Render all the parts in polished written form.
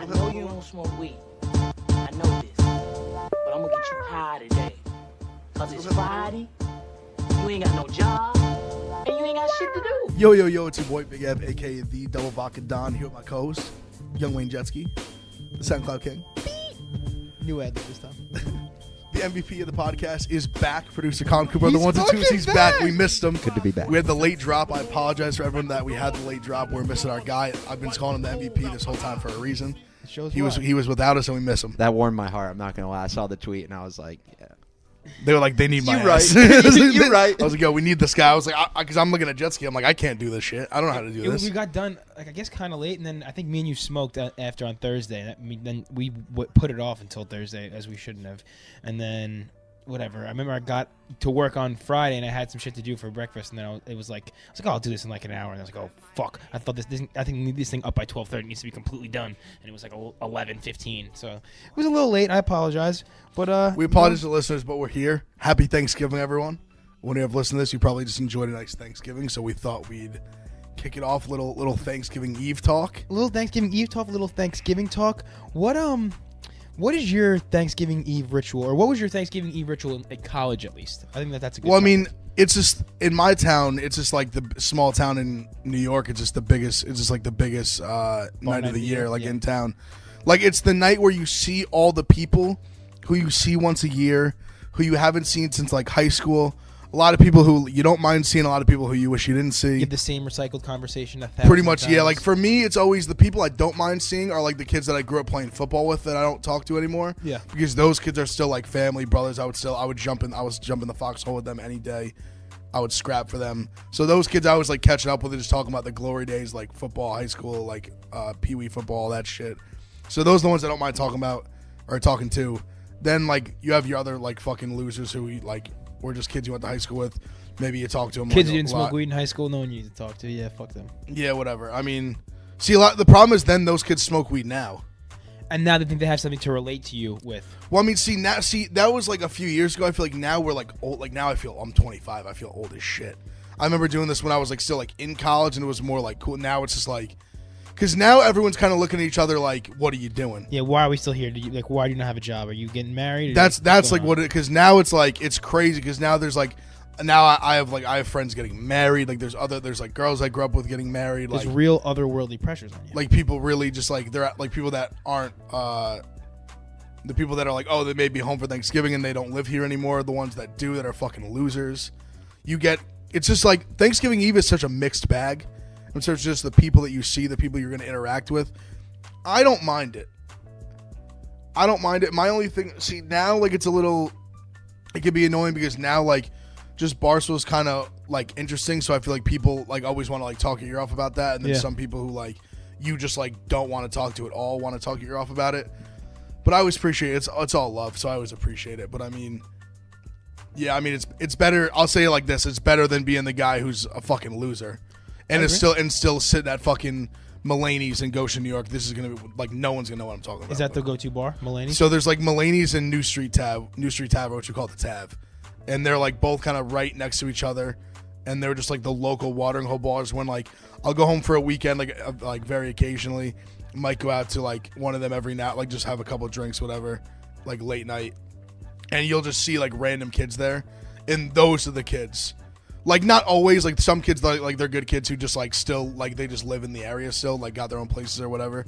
I know you don't smoke weed. I know this. But I'm gonna get you high today. Cause it's Friday, you ain't got no job, and you ain't got shit to do. Yo, it's your boy Big Ev, aka the Double Vodka Don, here with my co-host, Young Wayne Jetski, the SoundCloud King. New ad this time. The MVP of the podcast is back. Producer Colin Cooper, the ones and fucking twos. He's back. We back. missed him. Good to be back. We had the late drop. I apologize for everyone that we had the late drop. We're missing our guy. I've been calling him the MVP this whole time for a reason. Shows He was without us, and we miss him. That warmed my heart. I'm not gonna lie. I saw the tweet and I was like, yeah. They were like, they need my You're ass. right. You're right. I was like, yo, we need this guy. I was like, because I'm looking at jet ski. I'm like, I can't do this shit. I don't know how to do this. We got done, like I guess, kind of late, and then I think me and you smoked after on Thursday. Then we put it off until Thursday, as we shouldn't have. And then whatever. I remember I got to work on Friday, and I had some shit to do for breakfast, and then it was like, oh, I'll do this in like an hour, and I was like, oh fuck, I thought I think I need this thing up by 12:30. It needs to be completely done, and it was like 11:15. So it was a little late. I apologize, but we apologize to listeners, but we're here. Happy Thanksgiving, everyone. When you have listened to this, you probably just enjoyed a nice Thanksgiving, so we thought we'd kick it off. Little Thanksgiving Eve talk. A little Thanksgiving Eve talk. What is your Thanksgiving Eve ritual, or what was your Thanksgiving Eve ritual at college, at least? I think that's a good. Well, I topic. mean, it's just in my town. It's just like the small town in New York. It's just the biggest. It's just like the biggest night of the year, like in town. Like it's the night where you see all the people who you see once a year, who you haven't seen since like high school. A lot of people who you don't mind seeing. A lot of people who you wish you didn't see. You have the same recycled conversation. Pretty much, yeah. Like for me, it's always the people I don't mind seeing are like the kids that I grew up playing football with that I don't talk to anymore. Yeah. Because those kids are still like family, brothers. I was jumping the foxhole with them any day. I would scrap for them. So those kids I was like catching up with and just talking about the glory days, like football, high school, like pee-wee football, all that shit. So those are the ones I don't mind talking about or talking to. Then like you have your other like fucking losers who like were just kids you went to high school with. Maybe you talk to them. Kids like, who didn't a lot. smoke weed in high school, no one you need to talk to. Yeah, fuck them. Yeah, whatever. I mean, see, the problem is then those kids smoke weed now. And now they think they have something to relate to you with. Well, I mean, that was like a few years ago. I feel like now we're like old. Like now I'm 25. I feel old as shit. I remember doing this when I was like still like in college, and it was more like cool. Now it's just like, because now everyone's kind of looking at each other like, what are you doing? Yeah, why are we still here? Why do you not have a job? Are you getting married? That's like what it. Because now it's like it's crazy. Because now there's like. Now I have friends getting married. Like there's like girls I grew up with getting married. There's like real otherworldly pressures on you. Like people really just like they're like people that aren't the people that are like, oh, they may be home for Thanksgiving and they don't live here anymore. The ones that do that are fucking losers. It's just like Thanksgiving Eve is such a mixed bag. And so it's just the people that you see, the people you're going to interact with. I don't mind it. My only thing, see now like it can be annoying because now like just Barstool's kind of like interesting, so I feel like people like always want to like talk your ear off about that, and then some people who like you just like don't want to talk to at all want to talk your ear off about it. But I always appreciate it. It's all love, so I always appreciate it. But I mean, yeah, I mean it's better. I'll say it like this: it's better than being the guy who's a fucking loser, and still sitting at fucking Mulaney's in Goshen, New York. This is gonna be like no one's gonna know what I'm talking about. Is that the go-to bar, Mulaney's? So there's like Mulaney's and New Street Tavern, which we call the Tav. And they're like both kind of right next to each other, and they're just like the local watering hole bars. When like I'll go home for a weekend, like very occasionally, might go out to like one of them every night, like just have a couple drinks, whatever, like late night, and you'll just see like random kids there, and those are the kids. Like not always, like some kids like they're good kids who just like still like they just live in the area still, like got their own places or whatever,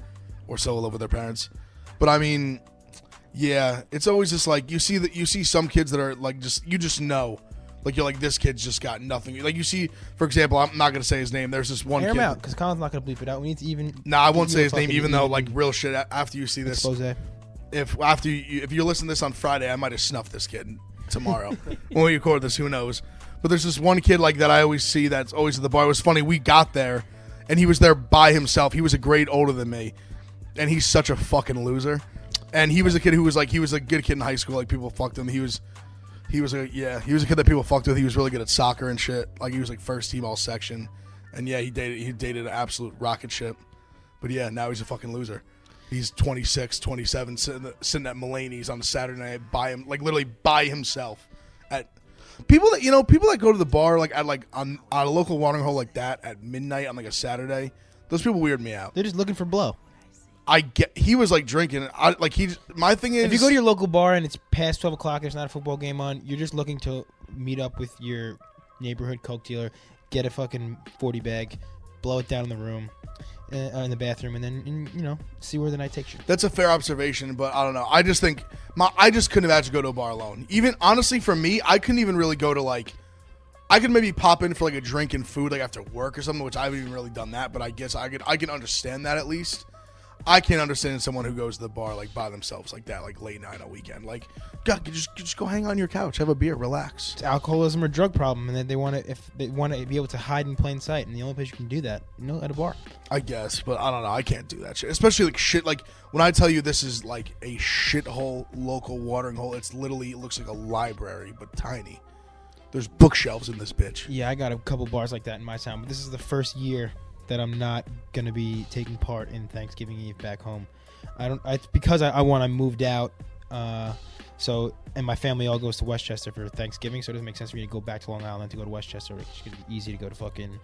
or still live with their parents. But I mean. Yeah, it's always just like you see some kids that are like you just know, like you're like this kid's just got nothing. Like you see, for example, I'm not gonna say his name. There's this one Air kid. him out because Colin's not gonna bleep it out. We need to even. Nah, I won't say his name, even though like real shit. After you see this, expose. If you listen to this on Friday, I might have snuffed this kid tomorrow when we record this. Who knows? But there's this one kid like that I always see that's always at the bar. It was funny. We got there, and he was there by himself. He was a grade older than me, and he's such a fucking loser. And he was a kid who was like, he was a good kid in high school. Like people fucked him. He was a kid that people fucked with. He was really good at soccer and shit. Like he was like first team all section. And yeah, he dated an absolute rocket ship. But yeah, now he's a fucking loser. He's 26, 27, sitting at Mulaney's on a Saturday night literally by himself. At people that go to the bar like at like on a local watering hole like that at midnight on like a Saturday. Those people weird me out. They're just looking for blow. he was like drinking. My thing is, if you go to your local bar and it's past 12 o'clock, there's not a football game on, you're just looking to meet up with your neighborhood Coke dealer, get a fucking 40 bag, blow it down in the room, in the bathroom, and then see where the night takes you. That's a fair observation, but I don't know. I just think I just couldn't imagine go to a bar alone. Even honestly, for me, I couldn't even really go to like. I could maybe pop in for like a drink and food like after work or something, which I haven't even really done that. But I guess I can understand that at least. I can't understand someone who goes to the bar like by themselves like that, like late night on a weekend. Like, God, just go hang on your couch, have a beer, relax. It's alcoholism or drug problem, and then they want to be able to hide in plain sight, and the only place you can do that, at a bar. I guess, but I don't know. I can't do that shit, especially like shit. Like when I tell you this is like a shithole local watering hole, it looks like a library but tiny. There's bookshelves in this bitch. Yeah, I got a couple bars like that in my town, but this is the first year that I'm not gonna be taking part in Thanksgiving Eve back home. Because I moved out, and my family all goes to Westchester for Thanksgiving, so it doesn't make sense for me to go back to Long Island to go to Westchester. It's gonna be easy to go to fucking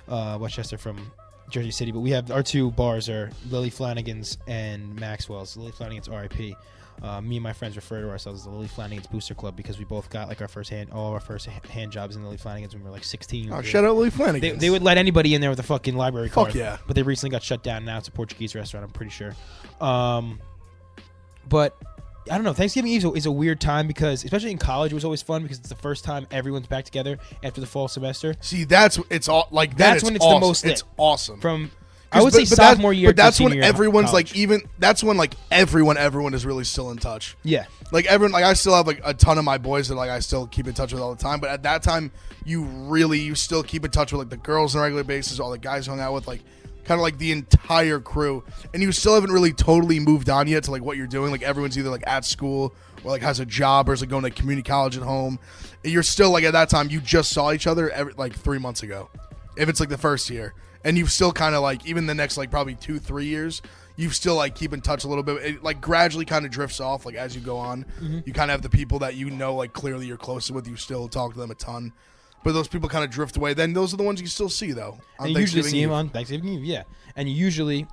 Westchester from Jersey City. But we have our two bars are Lily Flanagan's and Maxwell's. Lily Flanagan's R.I.P. Me and my friends refer to ourselves as the Lily Flanagan's Booster Club because we both got like all of our first hand jobs in Lily Flanagan's when we were like 16. Oh, shout out Lily Flanagan's. They would let anybody in there with a fucking library card. Fuck yeah. But they recently got shut down. Now it's a Portuguese restaurant, I'm pretty sure. But I don't know. Thanksgiving Eve is a weird time because, especially in college, it was always fun because it's the first time everyone's back together after the fall semester. See, that's when it's awesome. the most lit. It's awesome. I would say sophomore year. But that's when year everyone's college. that's when like everyone is really still in touch. Yeah. Like everyone, like I still have like a ton of my boys that like I still keep in touch with all the time. But at that time, you still keep in touch with like the girls on a regular basis, all the guys hung out with, like kind of like the entire crew. And you still haven't really totally moved on yet to like what you're doing. Like everyone's either like at school or like has a job or is like going to community college at home. And you're still like at that time you just saw each other like 3 months ago, if it's like the first year. And you've still kind of like, even the next like probably 2-3 years, you've still like keep in touch a little bit. It like gradually kind of drifts off like as you go on. Mm-hmm. You kind of have the people that like clearly you're closest with. You still talk to them a ton. But those people kind of drift away. Then those are the ones you still see though. And you usually see them on Thanksgiving Eve, yeah. And usually,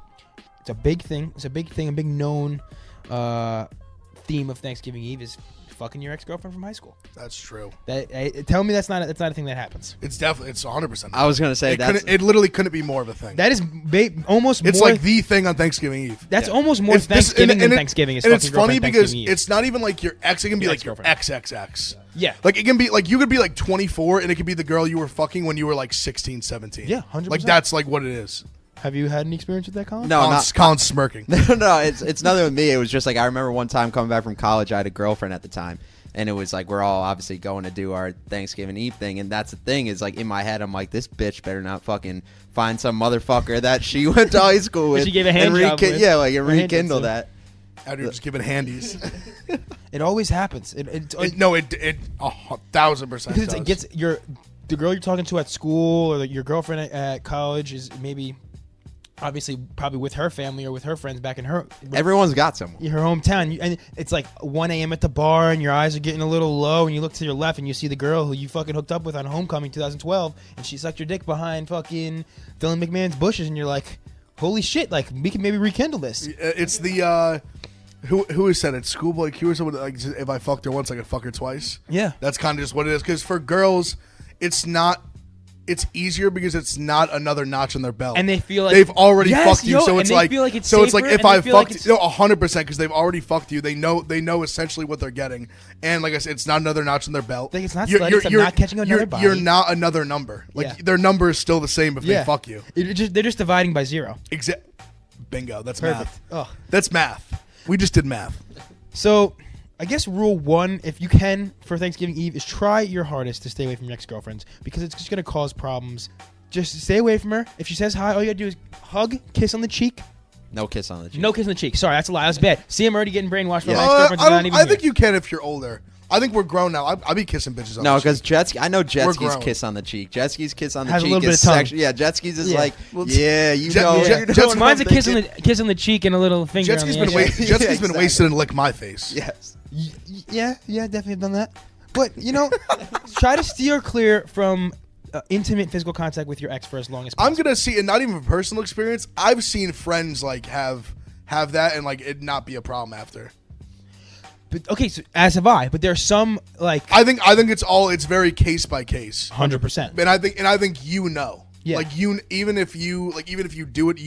it's a big thing. A big known theme of Thanksgiving Eve is fucking your ex-girlfriend from high school. That's true. Tell me that's not a thing that happens. It's 100%. I was gonna say it literally couldn't be more of a thing. That is almost. It's more, like the thing on Thanksgiving Eve. That's almost more Thanksgiving than Thanksgiving is. And it's funny because Eve. it's not even like your ex. It can be like your XXX. Yeah. Like it can be like you could be like 24 and it could be the girl you were fucking when you were like 16, 17. Yeah, 100%. Like that's like what it is. Have you had any experience with that, Colin? No, Colin's smirking. No, it's nothing with me. It was just like I remember one time coming back from college. I had a girlfriend at the time. And it was like we're all obviously going to do our Thanksgiving Eve thing. And that's the thing is like in my head, I'm like, this bitch better not fucking find some motherfucker that she went to high school with. She gave a hand job with. Yeah, like and rekindle that. Out here just giving handies. It always happens. It 1,000% because it gets the girl you're talking to at school or your girlfriend at college is maybe obviously probably with her family or with her friends back in everyone's got someone. Her hometown. And it's like 1 a.m. at the bar and your eyes are getting a little low and you look to your left and you see the girl who you fucking hooked up with on Homecoming 2012 and she sucked your dick behind fucking Dylan McMahon's bushes and you're like, holy shit, like we can maybe rekindle this. It's the who has said it? Schoolboy Q or someone like if I fucked her once I could fuck her twice. Yeah. That's kind of just what it is because for girls it's easier because it's not another notch on their belt, and they feel like they've already fucked you. So it's like, if I fucked, 100% because they've already fucked you. They know essentially what they're getting, and like I said, it's not another notch on their belt. It's not you're not catching another body. You're not another number. Like their number is still the same if they fuck you. They're just dividing by 0. Bingo. That's perfect. Math. Oh. That's math. We just did math. So. I guess rule 1, if you can, for Thanksgiving Eve, is try your hardest to stay away from your ex-girlfriends because it's just going to cause problems. Just stay away from her. If she says hi, all you got to do is hug, kiss on the cheek. No kiss on the cheek. No kiss on the cheek. Sorry, that's a lie. That's bad. See, I'm already getting brainwashed by my ex-girlfriends. I think you can if you're older. I think we're grown now. I'll be kissing bitches on the cheek. No, because I know Jetski's kiss on the cheek. Jetski's kiss on the has cheek a little bit of tongue. Jetski's is like, mine's a kiss on the cheek and a little finger on the Jetski's been wasted and licked my face. Yes. Yeah, definitely have done that. But, try to steer clear from intimate physical contact with your ex for as long as possible. I'm going to see, and not even from personal experience, I've seen friends like have have that and like it not be a problem after. But okay, so as have I. But there's some like I think it's very case by case. 100%. And I think Yeah. like even if you do it,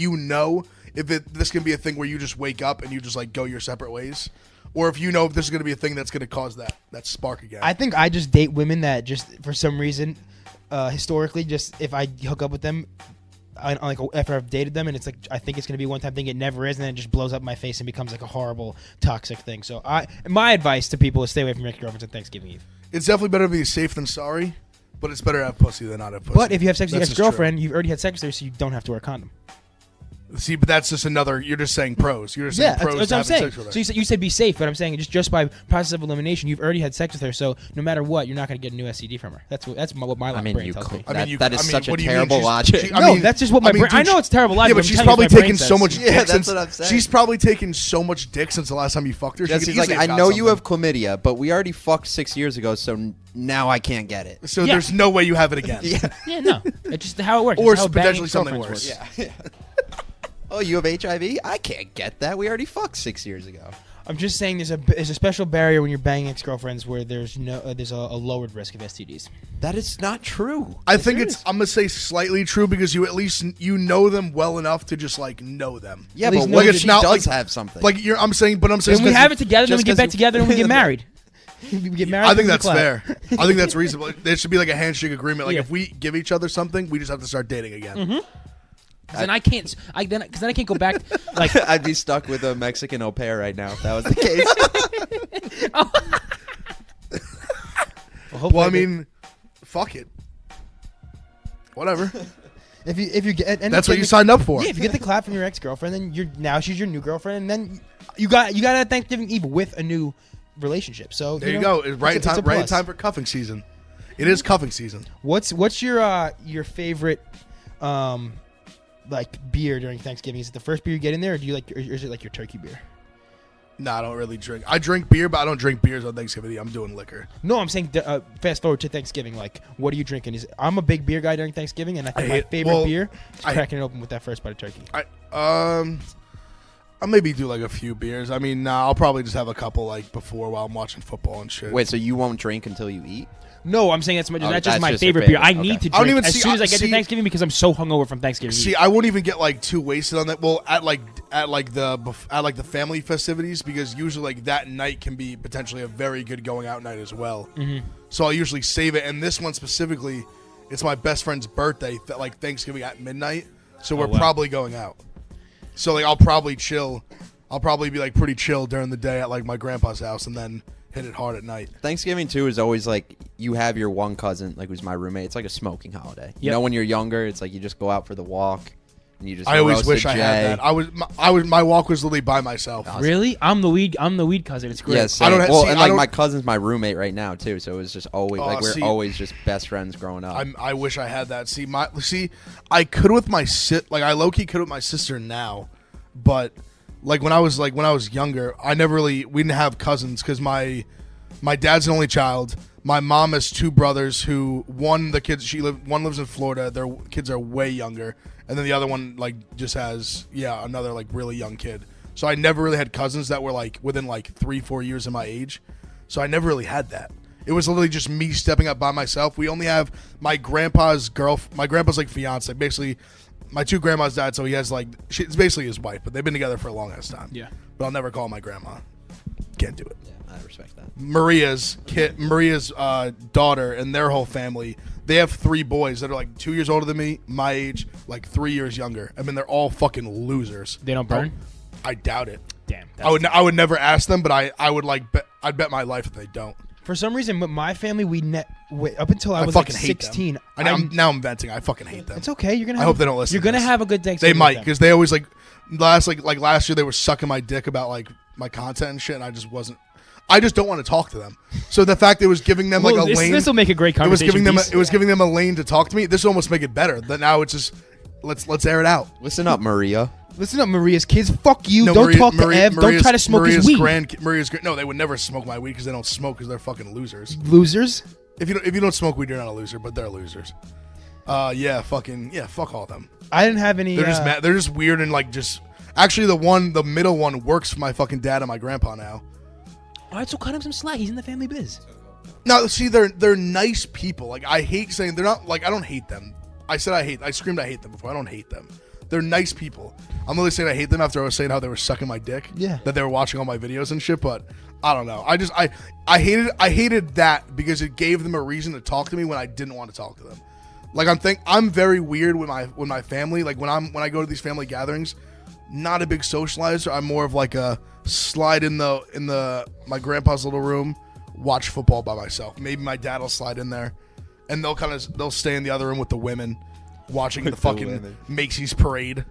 if this can be a thing where you just wake up and you just like go your separate ways, or if you know if this is going to be a thing that's going to cause that spark again. I think I just date women that just for some reason, historically, just if I hook up with them, like after I've dated them, and it's like I think it's gonna be a one-time thing, it never is, and then it just blows up in my face and becomes like a horrible, toxic thing. So my advice to people is stay away from your ex-girlfriends on Thanksgiving Eve. It's definitely better to be safe than sorry, but it's better to have pussy than not have pussy. But if you have sex with your That's just ex-girlfriend, you've already had sex with her, so you don't have to wear a condom. true. See, but that's just another. You're just saying pros. You're just saying pros. That's to what I'm having saying. sex with her. So you said be safe, but I'm saying just by process of elimination, you've already had sex with her, so no matter what, you're not going to get a new STD from her. That's what my brain tells me. That is such a what do you mean? terrible logic. That's just what my brain. I know it's terrible logic. Yeah, but she's probably taken so much. Yeah, dick that's since, what I'm saying. She's probably taken so much dick since the last time you fucked her. Jesse's like, I know you have chlamydia, but we already fucked 6 years ago, so now I can't get it. So there's no way you have it again. Yeah, no. It's just how it works. Or It's how potentially banging something girlfriends worse. work. Yeah. Oh, you have HIV? I can't get that. We already fucked 6 years ago. I'm just saying there's a special barrier when you're banging ex-girlfriends where there's a lowered risk of STDs. That is not true. I think I'm gonna say slightly true because you at least you know them well enough to just like know them. Yeah, At but least what know if that she not does like- have something? I'm saying. But When we have it together, then we just get back 'cause- together and we get married. We get married. I think then that's we clap. fair. I think that's reasonable. There should be like a handshake agreement. Like Yeah. if we give each other something, we just have to start dating again. Mm-hmm. Then I can't. Then I can't go back. Like I'd be stuck with a Mexican au pair right now if that was the case. Well, I mean, fuck it. Whatever. if you get and That's what you signed up for. Yeah, if you get the clap from your ex-girlfriend, then she's your new girlfriend, and then you got a Thanksgiving Eve with a new relationship. So There you go. It's right in it's a time. Right in plus. time for cuffing season. It is cuffing season. What's your favorite like beer during Thanksgiving? Is it the first beer you get in there, or or is it like your turkey beer? No, I don't really drink. I drink beer, but I don't drink beers on Thanksgiving. I'm doing liquor. No, I'm saying fast forward to Thanksgiving. Like, what are you drinking? I'm a big beer guy during Thanksgiving, and I think my favorite beer is cracking it open with that first bite of turkey. I'll maybe do like a few beers. I mean, I'll probably just have a couple like before while I'm watching football and shit. Wait, so you won't drink until you eat? No, I'm saying that's that's just my just your favorite beer. I favorite. need Okay. to I don't drink even as see- soon as I get see- to Thanksgiving because I'm so hungover from Thanksgiving. See, I won't even get like too wasted on that. Well, at the family festivities, because usually like that night can be potentially a very good going out night as well. Mm-hmm. So I'll usually save it. And this one specifically, it's my best friend's birthday, like Thanksgiving at midnight. So we're probably going out. So like I'll probably chill. I'll probably be like pretty chill during the day at like my grandpa's house, and then hit it hard at night. Thanksgiving too is always like you have your one cousin, like who's my roommate. It's like a smoking holiday. You Yep. know, when you're younger, it's like you just go out for the walk and you just. I always roast wish a I had J. that. My walk was literally by myself. Really? I'm the weed cousin. It's great. Yes, I don't well, see, and I like don't- my cousin's my roommate right now too, so it was just always like we're see- always just best friends growing up. I wish I had that. I could with my I low key could with my sister now, but like when I was younger, we didn't have cousins because my dad's an only child. My mom has two brothers who one lives in Florida. Their kids are way younger, and then the other one like just has another like really young kid. So I never really had cousins that were like within like 3-4 years of my age. So I never really had that. It was literally just me stepping up by myself. We only have my grandpa's like fiance. Basically, my two grandmas died, so he has like it's basically his wife, but they've been together for a long ass time. Yeah. But I'll never call my grandma. Can't do it. Yeah, I respect that. Maria's daughter and their whole family. They have 3 boys that are like 2 years older than me, my age, like 3 years younger. I mean, they're all fucking losers. They don't burn? I doubt it. Damn. I would never ask them, but I would like I'd bet my life that they don't. For some reason, with my family, up until I was like fucking hate 16. them. Now I'm venting. I fucking hate them. It's okay. You're gonna. I hope they don't listen You're to gonna this. have a good They Thanksgiving. might with them. because they always like last year they were sucking my dick about like my content and shit, and I just don't want to talk to them. So the fact it was giving them like a lane, This will make a great it was conversation. giving them a lane to talk to me. This will almost make it better. That now it's just let's air it out. Listen up, Maria. Listen up, Maria's kids. Fuck you. No, Don't Maria- talk to Maria- Ev. Don't try to smoke his weed. No, they would never smoke my weed because they don't smoke because they're fucking losers. Losers. If you don't smoke weed, you're not a loser, but they're losers. Fuck all of them. I didn't have any. They're just mad. They're just weird and like just. Actually, the middle one works for my fucking dad and my grandpa now. All right, so cut him some slack. He's in the family biz. No, see, they're nice people. Like, I hate saying they're not, like, I don't hate them. I screamed I hate them before. I don't hate them. They're nice people. I'm really saying I hate them after I was saying how they were sucking my dick. Yeah. That they were watching all my videos and shit, but I don't know. I hated that because it gave them a reason to talk to me when I didn't want to talk to them. Like, I'm very weird with my family. Like, when I go to these family gatherings, not a big socializer. I'm more of like a slide in my grandpa's little room, watch football by myself. Maybe my dad will slide in there, and they'll stay in the other room with the women, watching the fucking Macy's parade.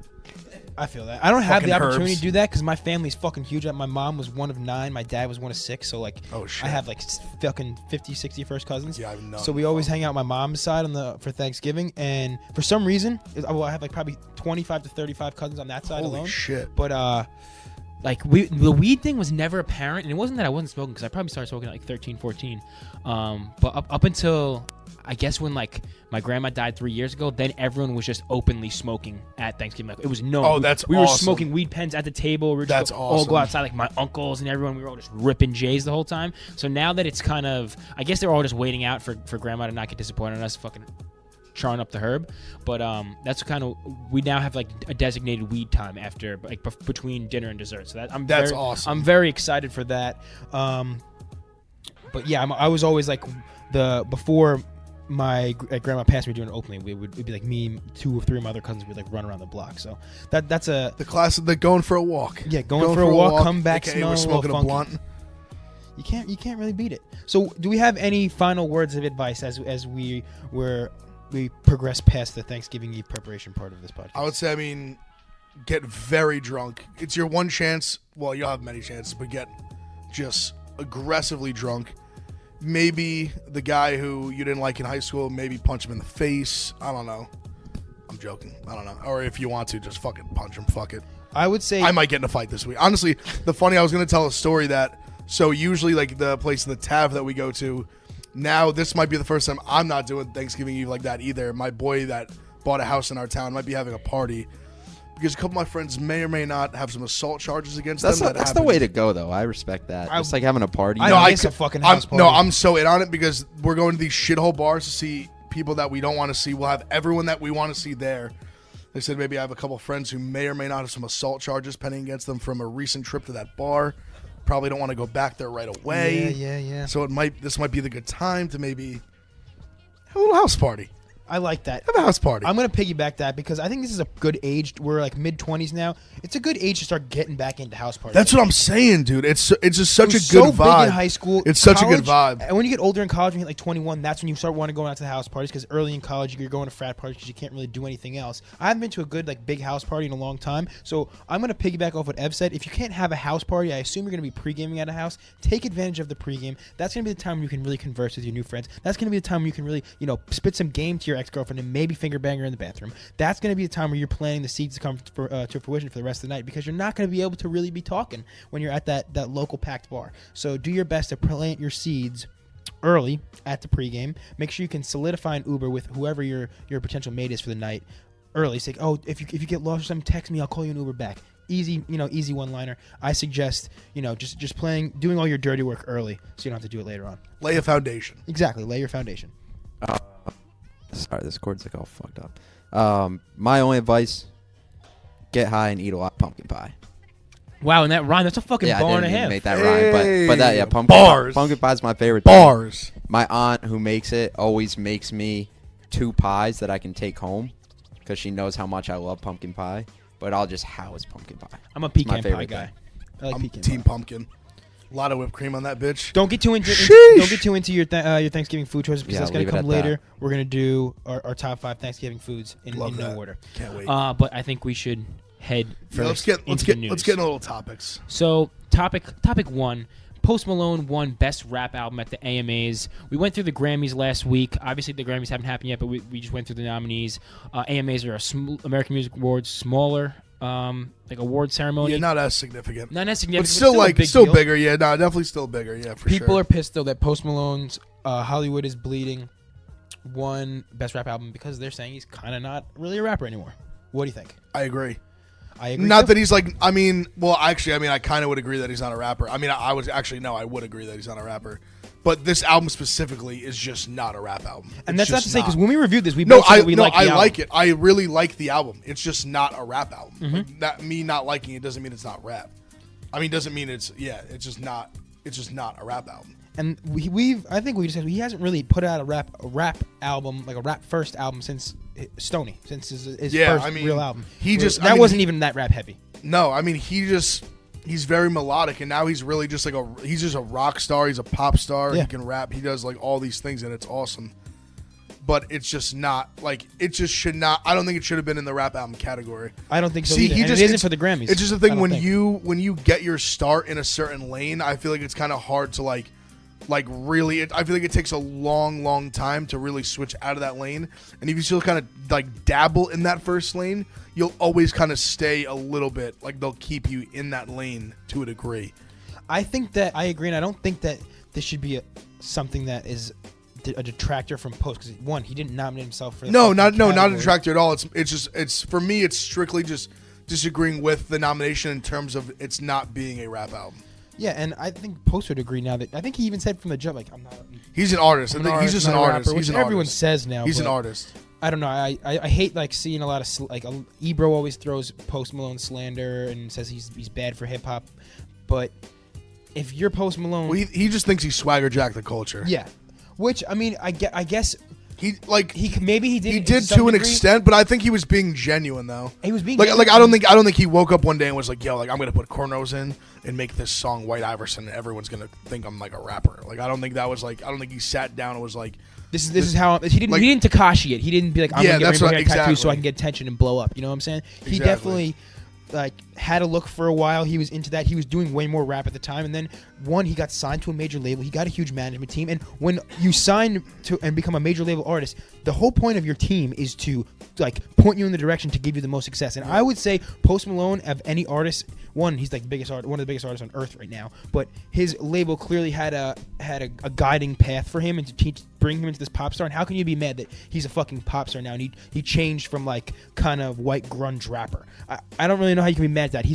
I feel that. I don't have the opportunity Herbs. to do that because my family's fucking huge. My mom was one of 9. My dad was one of 6. So, like, Oh, shit. I have, like, fucking 50, 60 first cousins. Yeah, I have none. So we always hang out my mom's side for Thanksgiving. And for some reason, I have, like, probably 25 to 35 cousins on that side Holy alone. shit. But, like, the weed thing was never apparent. And it wasn't that I wasn't smoking because I probably started smoking at, like, 13, 14. But up until... I guess when, like, my grandma died 3 years ago, then everyone was just openly smoking at Thanksgiving. Like, it was known. Oh, that's we were awesome. smoking weed pens at the table. We were That's just all awesome. go outside, like my uncles and everyone. We were all just ripping J's the whole time. So now that it's kind of, I guess they're all just waiting out for grandma to not get disappointed in us fucking charring up the herb. But that's kind of, we now have like a designated weed time after, like, between dinner and dessert. So That's awesome. I'm very excited for that. But yeah, I was always like before my grandma passed me doing it openly. It'd be like me, 2 or 3 of my other cousins would like run around the block. So that's a The class of the going for a walk. yeah, going for a walk, come back, AKA smell we're a little smoking a funky. blunt. You can't really beat it. So do we have any final words of advice as we progress past the Thanksgiving Eve preparation part of this podcast? I would say, get very drunk. It's your one chance. Well, you'll have many chances, but get just aggressively drunk. Maybe the guy who you didn't like in high school, maybe punch him in the face. I don't know. I'm joking. I don't know. Or if you want to, just fucking punch him. Fuck it. I would say I might get in a fight this week. Honestly, I was going to tell a story so usually like the place, the TAV that we go to, now this might be the first time I'm not doing Thanksgiving Eve like that either. My boy that bought a house in our town might be having a party because a couple of my friends may or may not have some assault charges against them. That's the way to go, though. I respect that. Just like having a party. I miss a fucking house party. No, I'm so in on it because we're going to these shithole bars to see people that we don't want to see. We'll have everyone that we want to see there. They said maybe I have a couple of friends who may or may not have some assault charges pending against them from a recent trip to that bar. Probably don't want to go back there right away. Yeah. So this might be the good time to maybe have a little house party. I like that. Have a house party. I'm going to piggyback that because I think this is a good age. We're like mid-20s now. It's a good age to start getting back into house parties. That's what I'm saying, dude. It's just such a good so vibe. big in high school. It's such a College, good vibe. And when you get older in college, when you hit like 21, that's when you start wanting to go out to the house parties because early in college you're going to frat parties because you can't really do anything else. I haven't been to a good like big house party in a long time, so I'm going to piggyback off what Ev said. If you can't have a house party, I assume you're going to be pre-gaming at a house. Take advantage of the pre-game. That's going to be the time when you can really converse with your new friends. That's going to be the time when you can really, spit some game to your ex-girlfriend and maybe finger bang her in the bathroom. That's going to be the time where you're planning the seeds to come to fruition for the rest of the night because you're not going to be able to really be talking when you're at that local packed bar. So do your best to plant your seeds early at the pregame. Make sure you can solidify an Uber with whoever your potential mate is for the night early. Say, if you get lost or something, text me. I'll call you an Uber back. Easy, easy one-liner. I suggest, just doing all your dirty work early so you don't have to do it later on. Lay a foundation. Exactly. Lay your foundation. Sorry, this cord's like all fucked up. My only advice: get high and eat a lot of pumpkin pie. Wow, and that rhyme, that's a fucking Yeah, bar I and a didn't even half. make that rhyme, but that pumpkin Bars. pumpkin pie is my favorite thing. Bars. My aunt who makes it always makes me 2 pies that I can take home because she knows how much I love pumpkin pie. But I'll just house pumpkin pie. I'm a My pecan pie favorite guy. thing. I like I'm pecan team pie. pumpkin. A lot of whipped cream on that bitch. Don't get too into Sheesh. don't get too into your Thanksgiving food choices because Yeah, that's gonna leave it come at later. that. We're gonna do our top 5 Thanksgiving foods in Love no that. order. Can't wait. But I think we should head Yeah, first. let's into get the news. into little topics. So topic 1. Post Malone won Best Rap Album at the AMAs. We went through the Grammys last week. Obviously, the Grammys haven't happened yet, but we just went through the nominees. AMAs are American Music Awards, smaller like award ceremony. Yeah, not as significant. Not as significant, But still, a big still deal. bigger. Yeah, no, definitely still bigger. Yeah, for People sure. are pissed though that Post Malone's Hollywood is Bleeding won Best Rap Album because they're saying he's kind of not really a rapper anymore. What do you think? I agree. I agree. Not too. that he's like. I mean, well, actually, I mean, I kind of would agree that he's not a rapper. I mean, I would actually no, I would agree that he's not a rapper. But this album specifically is just not a rap album. And It's that's not just to say because not. when we reviewed this, we No, both said I that we no, liked the I album. like it. I really like the album. It's just not a rap album. Mm-hmm. Like, that me not liking it doesn't mean it's not rap. I mean, doesn't mean it's It's just not. It's just not a rap album. And I think we just said he hasn't really put out a rap album, like a rap first album since Stoney, since his first I mean, real album. he just- that I mean, wasn't even that rap heavy. No, I mean he's very melodic, and now he's really just like he's just a rock star. He's a pop star. Yeah. He can rap. He does like all these things, and it's awesome. But it's just not like it just should not. I don't think it should have been in the rap album category. I don't think so See, either. he And just it isn't it's- for the Grammys. It's just a I thing don't when think. you get your start in a certain lane. I feel like it's kind of hard to like really. I feel like it takes a long time to really switch out of that lane. And if you still kind of like dabble in that first lane, you'll always kind of stay a little bit. Like they'll keep you in that lane to a degree. I think that I agree, and I don't think that this should be something that is a detractor from Post because one, he didn't nominate himself for the Not a category. detractor at all. It's for me. It's strictly just disagreeing with the nomination in terms of it's not being a rap album. Yeah, and I think Post would agree now that I think he even said from the jump like I'm not. He's an artist. I'm I think he's just an not a artist. rapper, He's which an everyone artist. says now. He's an but artist. I don't know. I hate like seeing a lot of like Ebro always throws Post Malone slander and says he's bad for hip hop, but if you're Post Malone, Well, he just thinks he's swagger jack the culture. yeah, which I mean I guess He maybe he did. he it did some to an degree. extent, but I think he was being genuine though. He was being Like genuine. I don't think he woke up one day and was like, yo, like I'm gonna put cornrows in and make this song White Iverson and everyone's gonna think I'm like a rapper. Like I don't think he sat down and was like, This is how he didn't like- he didn't Tekashi it. He didn't be like I'm Yeah, gonna get that's rainbow right, hair tattoos so I exactly. can get attention and blow up. You know what I'm saying? He Exactly. definitely like had a look for a while. He was into that. He was doing way more rap at the time, and then he got signed to a major label. He got a huge management team, and when you sign to and become a major label artist, the whole point of your team is to like point you in the direction to give you the most success. And I would say Post Malone of any artist, he's like one of the biggest artists on earth right now. But his label clearly had a guiding path for him and to bring him into this pop star. And how can you be mad that he's a fucking pop star now? And he changed from like kind of white grunge rapper. I don't really know how you can be mad at that.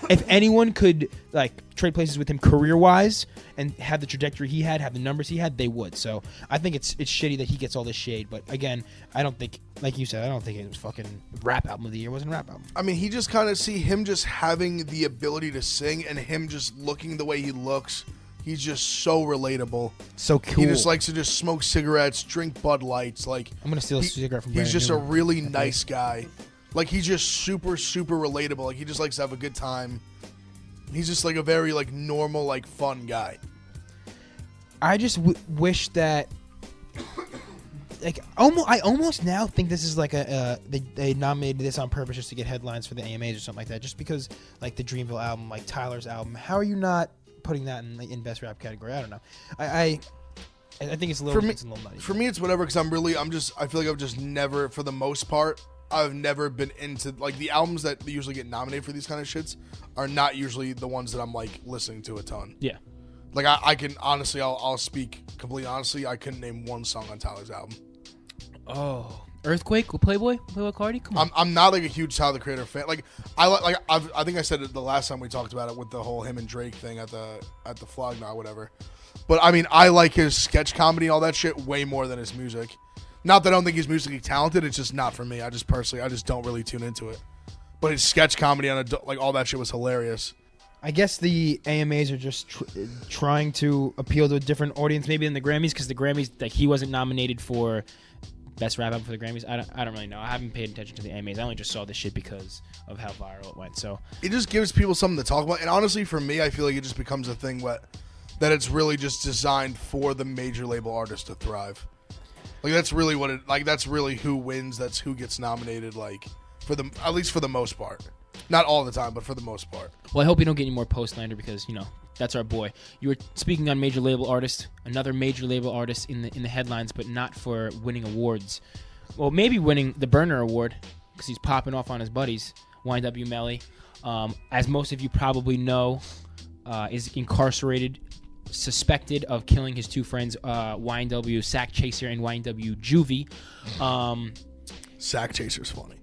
If anyone could like trade places with him career wise and have the trajectory he had, have the numbers he had, they would. So I think it's shitty that he gets all this shade. But again, I don't think, like you said, I don't think it was fucking rap album of the year. It wasn't a rap album. I mean, he just kind of see him just having the ability to sing and him just looking the way he looks. He's just so relatable. So cool. He just likes to just smoke cigarettes, drink Bud Lights. Like I'm gonna steal a cigarette from He's Brandon just a Newman. really nice guy. Like he's just super relatable. Like he just likes to have a good time. He's just like a very like normal, like fun guy. I just wish that, like, I almost now think this is like they nominated this on purpose just to get headlines for the AMAs or something like that. Just because like the Dreamville album, like Tyler's album, how are you not putting that in best rap category? I don't know. I think it's a little nutty. For me, it's whatever because I feel like I've just never, for the most part, I've never been into like the albums that usually get nominated for these kind of shits are not usually the ones that I'm like listening to a ton. Yeah. Like I can honestly, I'll speak completely honestly. I couldn't name one song on Tyler's album. Oh. Earthquake with Playboy Cardi. Come on. I'm not like a huge Tyler the Creator fan. Like I think I said it the last time we talked about it with the whole him and Drake thing at the Flog Gnaw or whatever. But I mean, I like his sketch comedy and all that shit way more than his music. Not that I don't think he's musically talented. It's just not for me. I just don't really tune into it. But his sketch comedy on like all that shit was hilarious. I guess the AMAs are just trying to appeal to a different audience, maybe than the Grammys, because the Grammys, like, he wasn't nominated for best rap album for the Grammys. I don't really know. I haven't paid attention to the AMAs. I only just saw this shit because of how viral it went. So It just gives people something to talk about. And honestly, for me, I feel like it just becomes a thing that it's really just designed for the major label artists to thrive. Like that's really what it. Like that's really who wins. That's who gets nominated. Like at least for the most part. Not all the time, but for the most part. Well, I hope you don't get any more post-lander because, that's our boy. You were speaking on major label artist, another major label artist in the headlines, but not for winning awards. Well, maybe winning the Burner Award because he's popping off on his buddies. YNW Melly, as most of you probably know, is incarcerated, suspected of killing his two friends, YNW Sack Chaser and YNW Juvie. Sack Chaser's funny.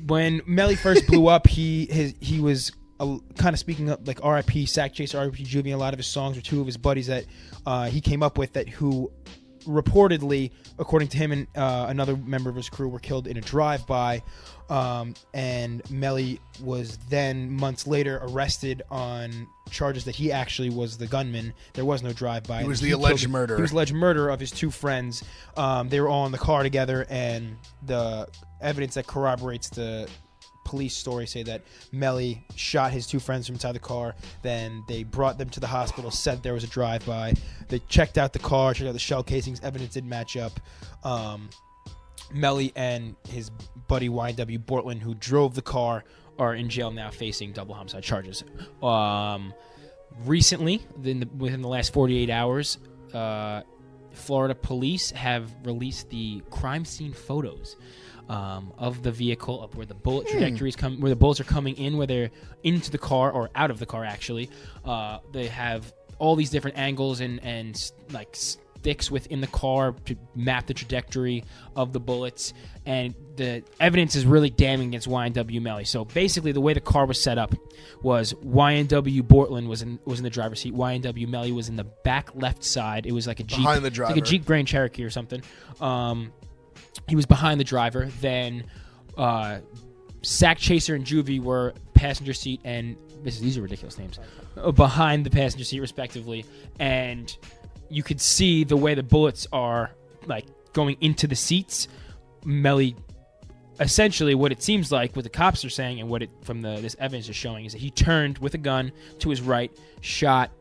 When Melly first blew up, he was kind of speaking up like R.I.P. Sack Chaser, R.I.P. Juvie. A lot of his songs were two of his buddies that he came up with who reportedly, according to him and another member of his crew, were killed in a drive-by. And Melly was then months later arrested on charges that he actually was the gunman. There was no drive-by. He was the alleged murderer. He was alleged murderer of his two friends. They were all in the car together, and the evidence that corroborates the police story say that Melly shot his two friends from inside the car. Then they brought them to the hospital, said there was a drive-by. They checked out the car, checked out the shell casings. Evidence didn't match up. Melly and his buddy YNW Bortland, who drove the car, are in jail now facing double homicide charges. Recently, within the last 48 hours, Florida police have released the crime scene photos of the vehicle, of where the bullet trajectories where the bullets are coming in, where they're into the car or out of the car. Actually, they have all these different angles and like sticks within the car to map the trajectory of the bullets, and the evidence is really damning against YNW Melly. So basically, the way the car was set up was YNW Bortland was in the driver's seat. YNW Melly was in the back left side. It was like a Jeep, behind the driver, like a Jeep Grand Cherokee or something. He was behind the driver. Then Sack Chaser and Juvie were passenger seat, and these are ridiculous names, behind the passenger seat respectively. And you could see the way the bullets are like going into the seats. Melly, essentially, what it seems like, what the cops are saying, and what this evidence is showing, is that he turned with a gun to his right, shot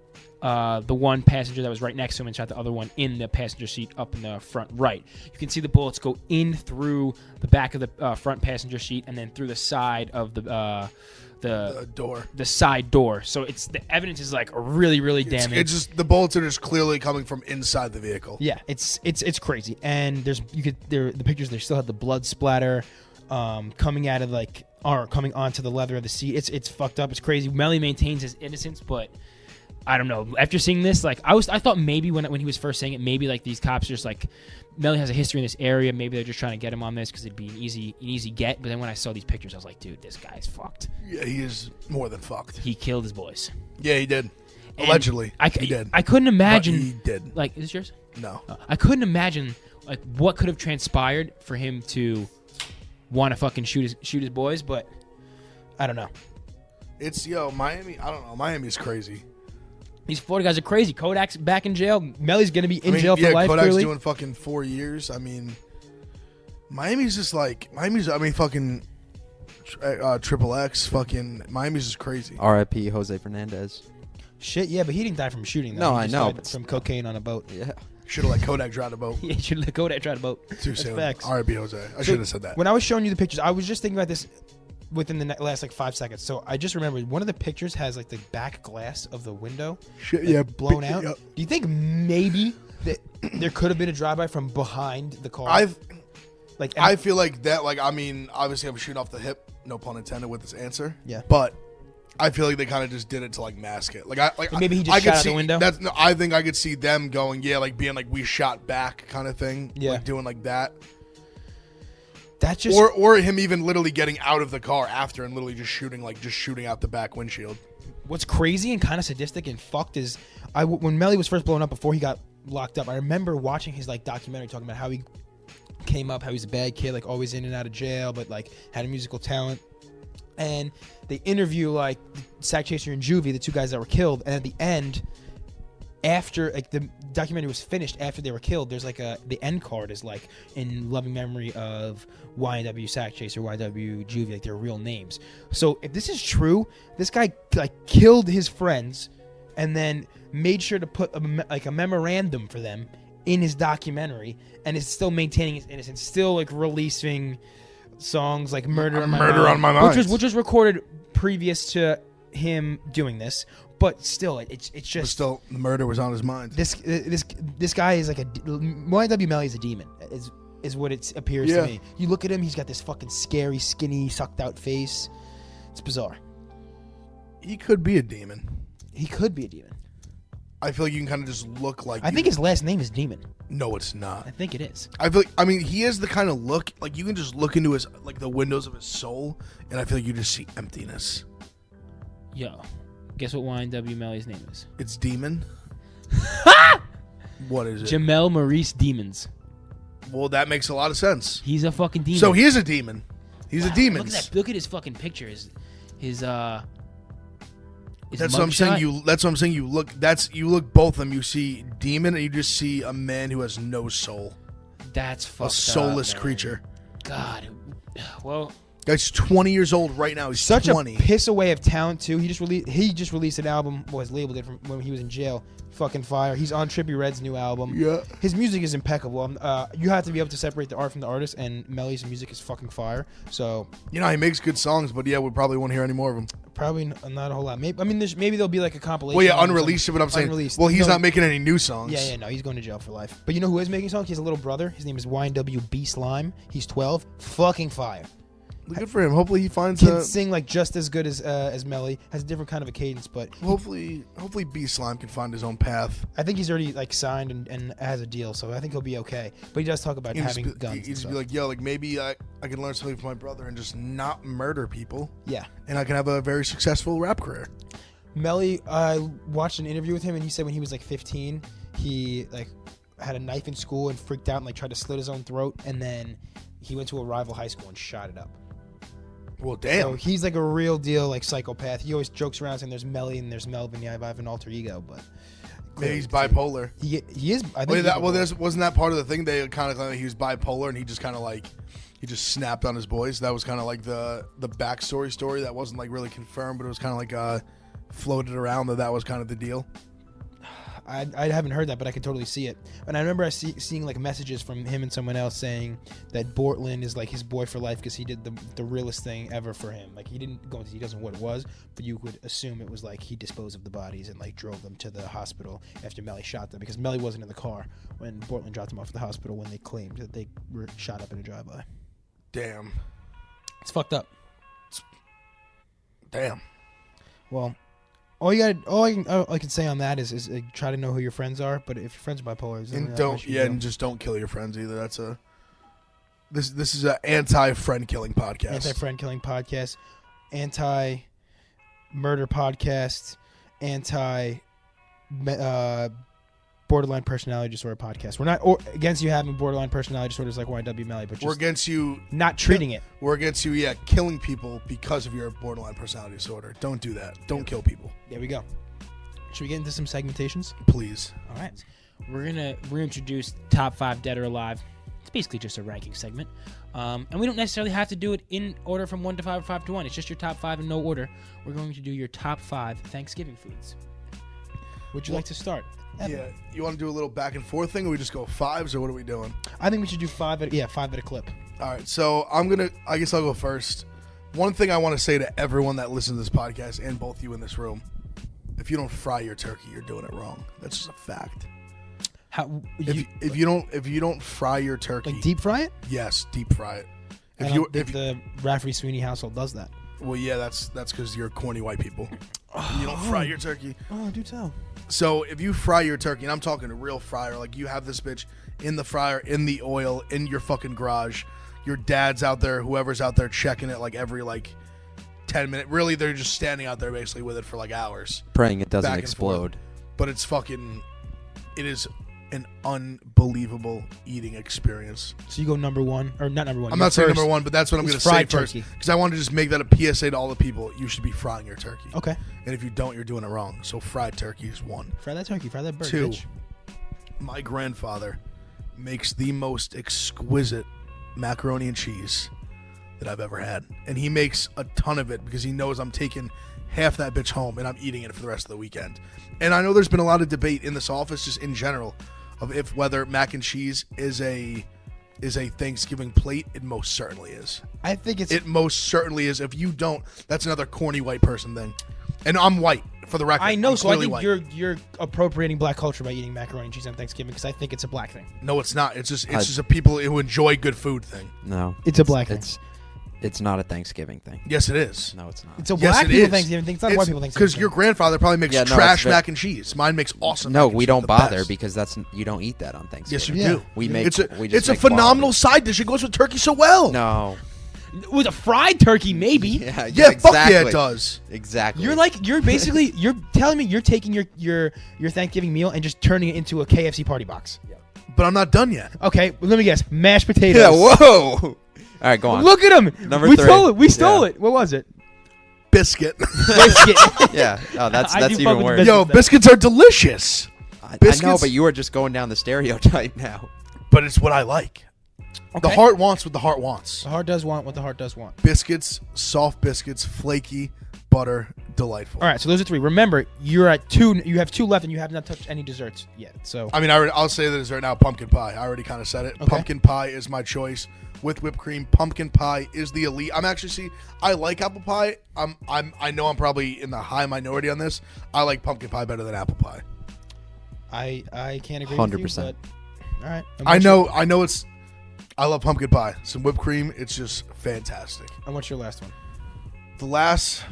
the one passenger that was right next to him, and shot the other one in the passenger seat up in the front right. You can see the bullets go in through the back of the front passenger seat and then through the side of the door, the side door. So the evidence is like really, really damning. It's just the bullets are just clearly coming from inside the vehicle. Yeah, it's crazy. And the pictures, they still have the blood splatter coming out of coming onto the leather of the seat. It's fucked up. It's crazy. Melly maintains his innocence, but I don't know. After seeing this, I thought maybe when he was first saying it, maybe like these cops are just like, Melly has a history in this area. Maybe they're just trying to get him on this because it'd be an easy get. But then when I saw these pictures, I was like, dude, this guy's fucked. Yeah, he is more than fucked. He killed his boys. Yeah, he did. Allegedly, he did. I couldn't imagine. But he did. Like, is this yours? No. I couldn't imagine like what could have transpired for him to want to fucking shoot his boys. But I don't know. It's Miami. I don't know. Miami's crazy. These Florida guys are crazy. Kodak's back in jail. Melly's going to be in jail for life, Kodak's clearly. doing fucking 4 years. I mean, Miami's just fucking Triple X, fucking Miami's just crazy. R.I.P. Jose Fernandez. Shit, yeah, but he didn't die from shooting, though. No, He I just know. died from cocaine on a boat. Yeah. Should have let Kodak drive the boat. Yeah, should have let Kodak try the boat. Too That's soon. facts. R.I.P. Jose. I should have said that. When I was showing you the pictures, I was just thinking about this within the last 5 seconds. So I just remembered one of the pictures has like the back glass of the window blown out. Yep. Do you think maybe that there could have been a drive-by from behind the car? I feel like that. Like, I mean, obviously I'm shooting off the hip, no pun intended, with this answer. Yeah. But I feel like they kind of just did it to like mask it. Maybe he just shot out the window. I think I could see them going, being like we shot back kind of thing. Yeah. Like doing like that. That's just Or him even literally getting out of the car after and literally just shooting out the back windshield. what's crazy and kind of sadistic and fucked is when Melly was first blowing up before he got locked up, I remember watching his documentary talking about how he came up, how he's a bad kid, always in and out of jail, but had a musical talent. And they interview Sack Chaser and Juvie, the two guys that were killed, and at the end, after the documentary was finished, after they were killed, there's the end card is in loving memory of YNW Sack Chaser, YNW Juvie, their real names. So if this is true, this guy killed his friends and then made sure to put a memorandum for them in his documentary, and is still maintaining his innocence, still releasing songs like "Murder on My Mind," which was recorded previous to him doing this. But still, it's just. But still, the murder was on his mind. This guy is YNW Melly is a demon. Is what it appears to me. You look at him; he's got this fucking scary, skinny, sucked out face. It's bizarre. He could be a demon. He could be a demon. I feel like you can kind of just look like. I think his last name is Demon. No, it's not. I think it is. I feel like, I mean, he has the kind of look like you can just look into his like the windows of his soul, and I feel like you just see emptiness. Yo, guess what YNW Melly's name is? It's Demon. What is it? Jamel Maurice Demons. Well, that makes a lot of sense. He's a fucking demon. So he is a demon. He's a demon. Look at that. Look at his fucking picture. His That's what I'm saying. That's what I'm saying. You look both of them. You see demon, and you just see a man who has no soul. That's fucked a soulless up, creature. God. Well, guy's 20 years old right now. He's Such 20. a piss away of talent too. He just released an album. Was labeled it from when he was in jail. Fucking fire. He's on Trippie Redd's new album. Yeah. His music is impeccable. You have to be able to separate the art from the artist, and Melly's music is fucking fire. So he makes good songs, but yeah, we probably won't hear any more of them. probably not a whole lot. Maybe there'll be like a compilation. Well, yeah, unreleased. But I'm saying, unreleased. well, he's No. not making any new songs. Yeah, no, he's going to jail for life. But you know who is making songs? He has a little brother. His name is YNW Slime. He's 12. Fucking fire. Good for him. Hopefully he finds Can sing like just as good as Melly. Has a different kind of a cadence, but hopefully B Slime can find his own path. I think he's already like signed and has a deal, so I think he'll be okay. But he does talk about having guns. He just be like, yo, like maybe I can learn something from my brother and just not murder people. Yeah. And I can have a very successful rap career. Melly, I watched an interview with him, and he said when he was like 15, he like had a knife in school and freaked out and like tried to slit his own throat, and then he went to a rival high school and shot it up. Well, damn. So he's like a real deal like psychopath. He always jokes around saying there's Melly and there's Melvin. Yeah, I have an alter ego, but maybe he's bipolar. He is. I think. Wasn't that part of the thing? They kind of claimed he was bipolar, and he just kind of like he just snapped on his boys. That was kind of like the backstory story that wasn't like really confirmed, but it was kind of like floated around that was kind of the deal. I haven't heard that, but I can totally see it. And I remember seeing like messages from him and someone else saying that Bortland is like his boy for life because he did the realest thing ever for him. Like he didn't go into details on what it was, but you could assume it was like he disposed of the bodies and like drove them to the hospital after Melly shot them, because Melly wasn't in the car when Bortland dropped them off at the hospital when they claimed that they were shot up in a drive-by. Damn. It's fucked up. Damn. Well, all I can say on that is try to know who your friends are. But if your friends are bipolar, and just don't kill your friends either. That's this is an anti-friend killing podcast. Anti-friend killing podcast, anti-murder podcast, borderline personality disorder podcast. We're not against you having borderline personality disorders like YW Melly, but just we're against you not treating it. We're against you, killing people because of your borderline personality disorder. Don't do that. Don't kill people. There we go. Should we get into some segmentations? Please. all right. We're gonna introduce top 5 dead or alive. It's basically just a ranking segment, and we don't necessarily have to do it in order from 1 to 5 or 5 to 1. It's just your top 5 in no order. We're going to do your top 5 Thanksgiving foods. Would you like to start? Yeah, you want to do a little back and forth thing, or we just go 5s, or what are we doing? I think we should do 5 at a clip. All right, so I guess I'll go first. One thing I want to say to everyone that listens to this podcast, and both you in this room, if you don't fry your turkey, you're doing it wrong. That's just a fact. If you don't fry your turkey, like deep fry it? Yes, deep fry it. If the Rafferty Sweeney household does that. Well, yeah, that's because you're corny white people. You don't fry your turkey. Oh, do tell. So if you fry your turkey, and I'm talking a real fryer, like you have this bitch in the fryer, in the oil, in your fucking garage. Your dad's out there, whoever's out there checking it like every 10 minutes. Really, they're just standing out there basically with it for hours. Praying it doesn't back and explode. Forth. But it is an unbelievable eating experience. So you go number 1, or not number 1. I'm not saying number 1, but that's what I'm going to say first. Turkey. Because I want to just make that a PSA to all the people. You should be frying your turkey. Okay. And if you don't, you're doing it wrong. So fried turkey is 1. Fry that turkey. Fry that bird, 2, bitch. my grandfather makes the most exquisite macaroni and cheese that I've ever had. And he makes a ton of it because he knows I'm taking half that bitch home and I'm eating it for the rest of the weekend. And I know there's been a lot of debate in this office just in general of whether mac and cheese is a Thanksgiving plate. It most certainly is. I think it most certainly is. If you don't, that's another corny white person thing. And I'm white, for the record. I know, so I think white. you're appropriating black culture by eating macaroni and cheese on Thanksgiving, because I think it's a black thing. No, it's not. It's just a people who enjoy good food thing. No, It's a black thing. It's not a Thanksgiving thing. Yes, it is. No, it's not. It's a Yes, black it people is. Thanksgiving thing. It's not a white people Thanksgiving Because your grandfather probably makes Yeah, no, trash it's mac and cheese. Mine makes awesome. No, mac and we cheese, don't the bother best. because you don't eat that on Thanksgiving. Yes, you Yeah. do. We make. It's we just a make phenomenal quality. side dish. It goes with turkey so well. No. With a fried turkey, maybe. Yeah, Yeah, fuck yeah, exactly. it does. Exactly. You're basically you're telling me you're taking your Thanksgiving meal and just turning it into a KFC party box. But I'm not done yet. Okay, let me guess. Mashed potatoes. Yeah. Whoa. All right, go on. Look at him. Number we 3. stole it. We stole Yeah. it. What was it? Biscuit. Biscuit. Yeah. Oh, that's I do fuck even with worse. biscuits. Yo, biscuits are delicious. I know, biscuits- but you are just going down the stereotype now. But it's what I like. The Okay. heart wants what the heart wants. The heart does want what the heart does want. Biscuits, soft biscuits, flaky, butter, delightful. All right, so those are 3. Remember, you're at 2. You have 2 left, and you have not touched any desserts yet. So I mean, I'll say this right now: pumpkin pie. I already kind of said it. Okay. Pumpkin pie is my choice with whipped cream. Pumpkin pie is the elite. I like apple pie. I know I'm probably in the high minority on this. I like pumpkin pie better than apple pie. I can't agree 100%. with you, but all right. I know it's. I love pumpkin pie. Some whipped cream. It's just fantastic. And what's your last one? The last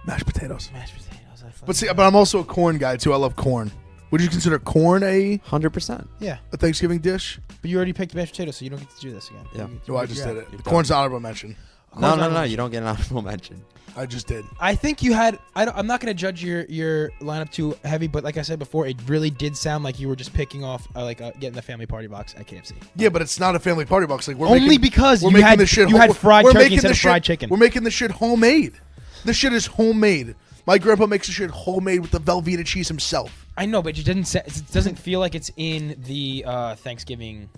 mashed potatoes. Mashed potatoes. But I'm also a corn guy too. I love corn. Would you consider corn a 100%. Yeah, Thanksgiving dish? but you already picked mashed potatoes, so you don't get to do this again. Yeah. No, I just did it. You've Corn's an honorable mention. No. You don't get an honorable mention. I just did. I think you had. I'm not going to judge your lineup too heavy, but like I said before, it really did sound like you were just picking off getting the family party box at KFC. Yeah, but it's not a family party box. Like Only because we're you making had this shit. you had fried we're turkey making instead this of fried shit- chicken. We're making this shit homemade. This shit is homemade. My grandpa makes the shit homemade with the Velveeta cheese himself. I know, but it doesn't feel like it's in the Thanksgiving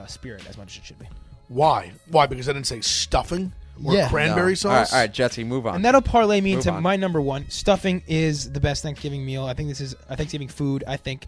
spirit as much as it should be. Why? Why? Because I didn't say stuffing or Yeah. cranberry No. sauce. All right, Jesse, move on. And that'll parlay me Move into on. my number 1. Stuffing is the best Thanksgiving meal. I think this is a Thanksgiving food. I think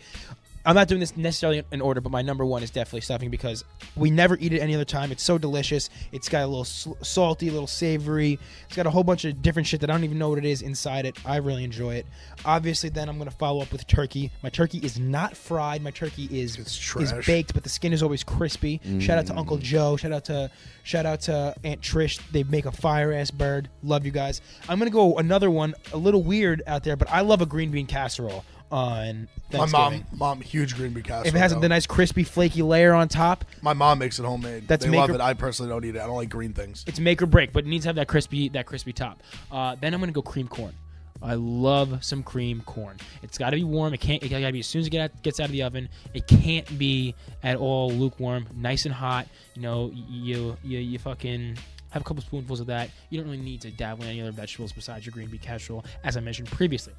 I'm not doing this necessarily in order, but my number 1 is definitely stuffing because we never eat it any other time. It's so delicious. It's got a little salty, a little savory. It's got a whole bunch of different shit that I don't even know what it is inside it. I really enjoy it. Obviously, then I'm going to follow up with turkey. My turkey is not fried. My turkey is trash. baked, but the skin is always crispy. Shout out to Uncle Joe. Shout out to Aunt Trish. They make a fire ass bird. Love you guys. I'm going to go another one, a little weird out there, but I love a green bean casserole on My Thanksgiving. mom, huge green bean casserole. If it has though. the nice crispy flaky layer on top, My mom makes it homemade. That's they make love or- it. I personally don't eat it. I don't like green things. It's make or break, but it needs to have that crispy top. Then I'm gonna go cream corn. I love some cream corn. It's got to be warm. It got to be as soon as it gets out of the oven. It can't be at all lukewarm. Nice and hot. You know, you fucking have a couple spoonfuls of that. You don't really need to dabble in any other vegetables besides your green bean casserole, as I mentioned previously.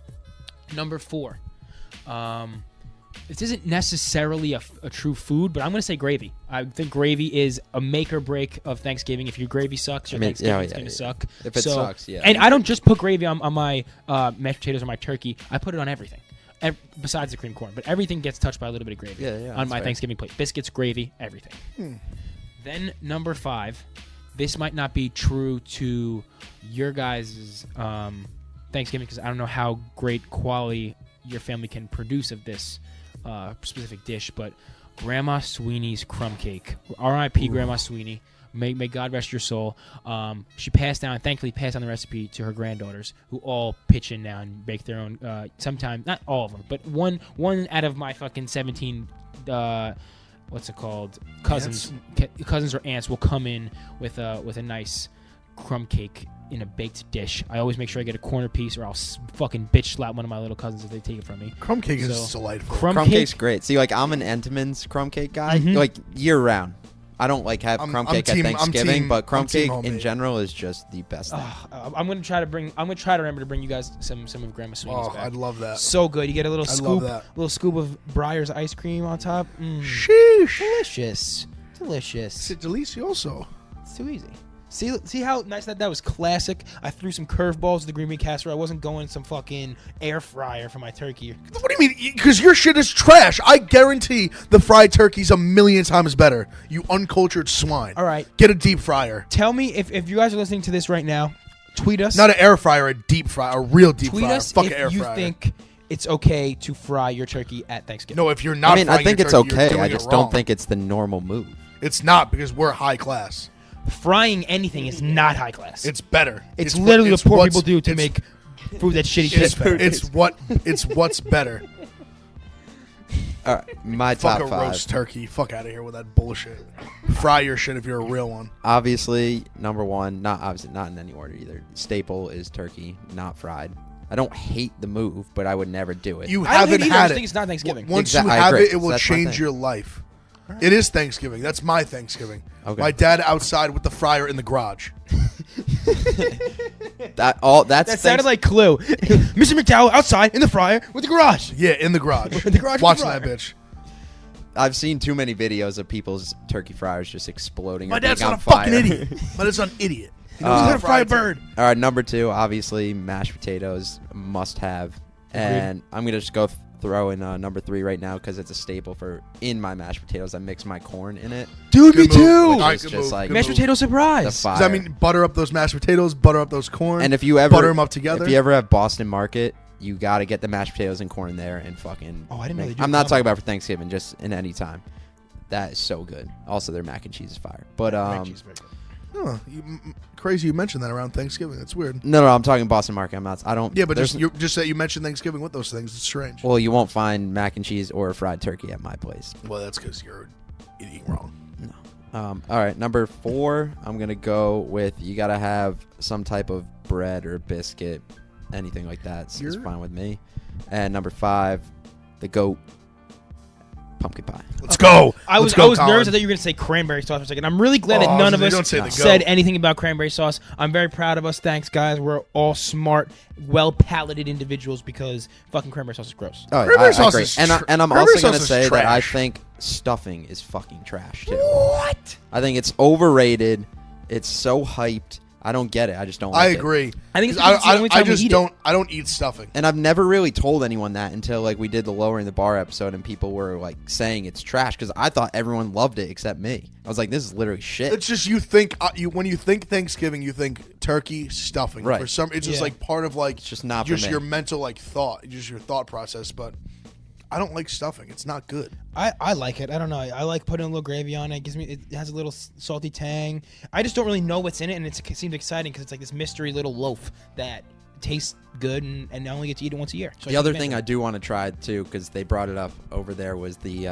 Number 4. This isn't necessarily a true food, but I'm going to say gravy. I think gravy is a make or break of Thanksgiving. If your gravy sucks, your Thanksgiving's going to suck. If it sucks, yeah. And I don't just put gravy on my mashed potatoes or my turkey. I put it on everything, besides the cream corn. But everything gets touched by a little bit of gravy Yeah, on that's my fair. Thanksgiving plate. Biscuits, gravy, everything. Then number 5. This might not be true to your guys' Thanksgiving because I don't know how great quality your family can produce of this specific dish, but Grandma Sweeney's crumb cake. R.I.P. Grandma Sweeney. May God rest your soul. She thankfully passed down the recipe to her granddaughters, who all pitch in now and bake their own. Sometimes, not all of them, but one out of my fucking 17. What's it called? Cousins or aunts will come in with a nice crumb cake in a baked dish. I always make sure I get a corner piece, or I'll fucking bitch slap one of my little cousins if they take it from me. Crumb cake is So, delightful. Crumb Crumb cake. cake's great. See, like I'm an Entenmann's crumb cake guy, Mhm. like year round. I don't like have I'm crumb team- cake at I'm Thanksgiving, team- but crumb I'm team cake in homemade. general is just the best thing. I'm gonna try to remember to bring you guys some of Grandma Sweeney's Oh, back. I'd love that. So good. You get a little I love scoop, that. little scoop of Breyer's ice cream on top. Sheesh. Delicious. Delicious. It's delicioso. It's too easy. See how nice that was classic. I threw some curveballs to the green bean casserole. I wasn't going some fucking air fryer for my turkey. What do you mean? Because your shit is trash. I guarantee the fried turkey's a million times better. You uncultured swine. All right. Get a deep fryer. Tell me if you guys are listening to this right now, tweet us. Not an air fryer, a deep fryer, a real deep tweet fryer. us Fuck if an air you fryer. think it's okay to fry your turkey at Thanksgiving. No, if you're not. I mean, I frying think your it's turkey, you're okay. doing I it just wrong. don't think it's the normal move. It's not because we're high class. Frying anything is not high class. It's better. It's literally what poor what's- people do to it's- make food that's shitty It's, taste. it's what's better. All right, my Fuck top a 5. roast turkey. Fuck out of here with that bullshit. Fry your shit if you're a real one. Obviously, number 1, not in any order either. Staple is turkey, not fried. I don't hate the move, but I would never do it. You I don't haven't hate either. I had just it. think it's not Thanksgiving. Once I you have agree. it, it will That's my change thing. your life. It is Thanksgiving. That's my Thanksgiving. Okay. My dad outside with the fryer in the garage. That's That sounded like Clue. Mr. McDowell outside in the fryer with the garage. Yeah, in the garage. In the garage with Watching the that fryer. bitch. I've seen too many videos of people's turkey fryers just exploding. My or being dad's not on a fucking fire. idiot. My dad's not an idiot. He knows how to fry a bird. All right, number 2, obviously mashed potatoes, must have. And I'm gonna just go throw in number 3 right now because it's a staple for in my mashed potatoes. I mix my corn in it. Dude, Good me move. too. All right, It's good just move, like good Mashed move. potato The surprise. fire. Does that mean butter up those mashed potatoes, butter up those corn? And if you ever butter them up together? if you ever have Boston Market, you got to get the mashed potatoes and corn there and fucking. Oh, I didn't know they do I'm not combo. talking about for Thanksgiving, just in any time. That is so good. Also, their mac and cheese is fire. But Huh, crazy you mentioned that around Thanksgiving. That's weird. no, I'm talking Boston Market. I'm not. I don't. Yeah, but there's- just that you mentioned Thanksgiving with those things. It's strange. well, you won't find mac and cheese or fried turkey at my place. Well, that's because you're eating wrong. All right, number 4, I'm gonna go with you gotta have some type of bread or biscuit, anything like that. It's You're- fine with me. And number 5, the goat, pumpkin pie. Let's go. I was Let's go, nervous. Colin. I thought you were going to say cranberry sauce for a second. I'm really glad Oh, that none of they us don't say the said goat. anything about cranberry sauce. I'm very proud of us. Thanks, guys. We're all smart, well-palated individuals because fucking cranberry sauce is gross. Oh, Cranberry I sauce agree. is And tr- I'm cranberry also gonna sauce is say that I trash. think stuffing is fucking trash too. What? I think it's overrated. It's so hyped. I don't get it. I just don't. I like it. agree. I think it's because it's the only I time we just eat it. don't. I don't eat stuffing. And I've never really told anyone that until like we did the lowering the bar episode and people were like saying it's trash because I thought everyone loved it except me. I was like, this is literally shit. It's just you think when you think Thanksgiving, you think turkey stuffing. Right. For some, it's just Yeah. like part of like It's just not for just me. your mental like thought, just your thought process. But I don't like stuffing. It's not good. I like it. I don't know. I like putting a little gravy on it. It has a little salty tang. I just don't really know what's in it, and it seems exciting because it's like this mystery little loaf that tastes good, and I only get to eat it once a year. So The other thing I do want to try too, because they brought it up over there, was the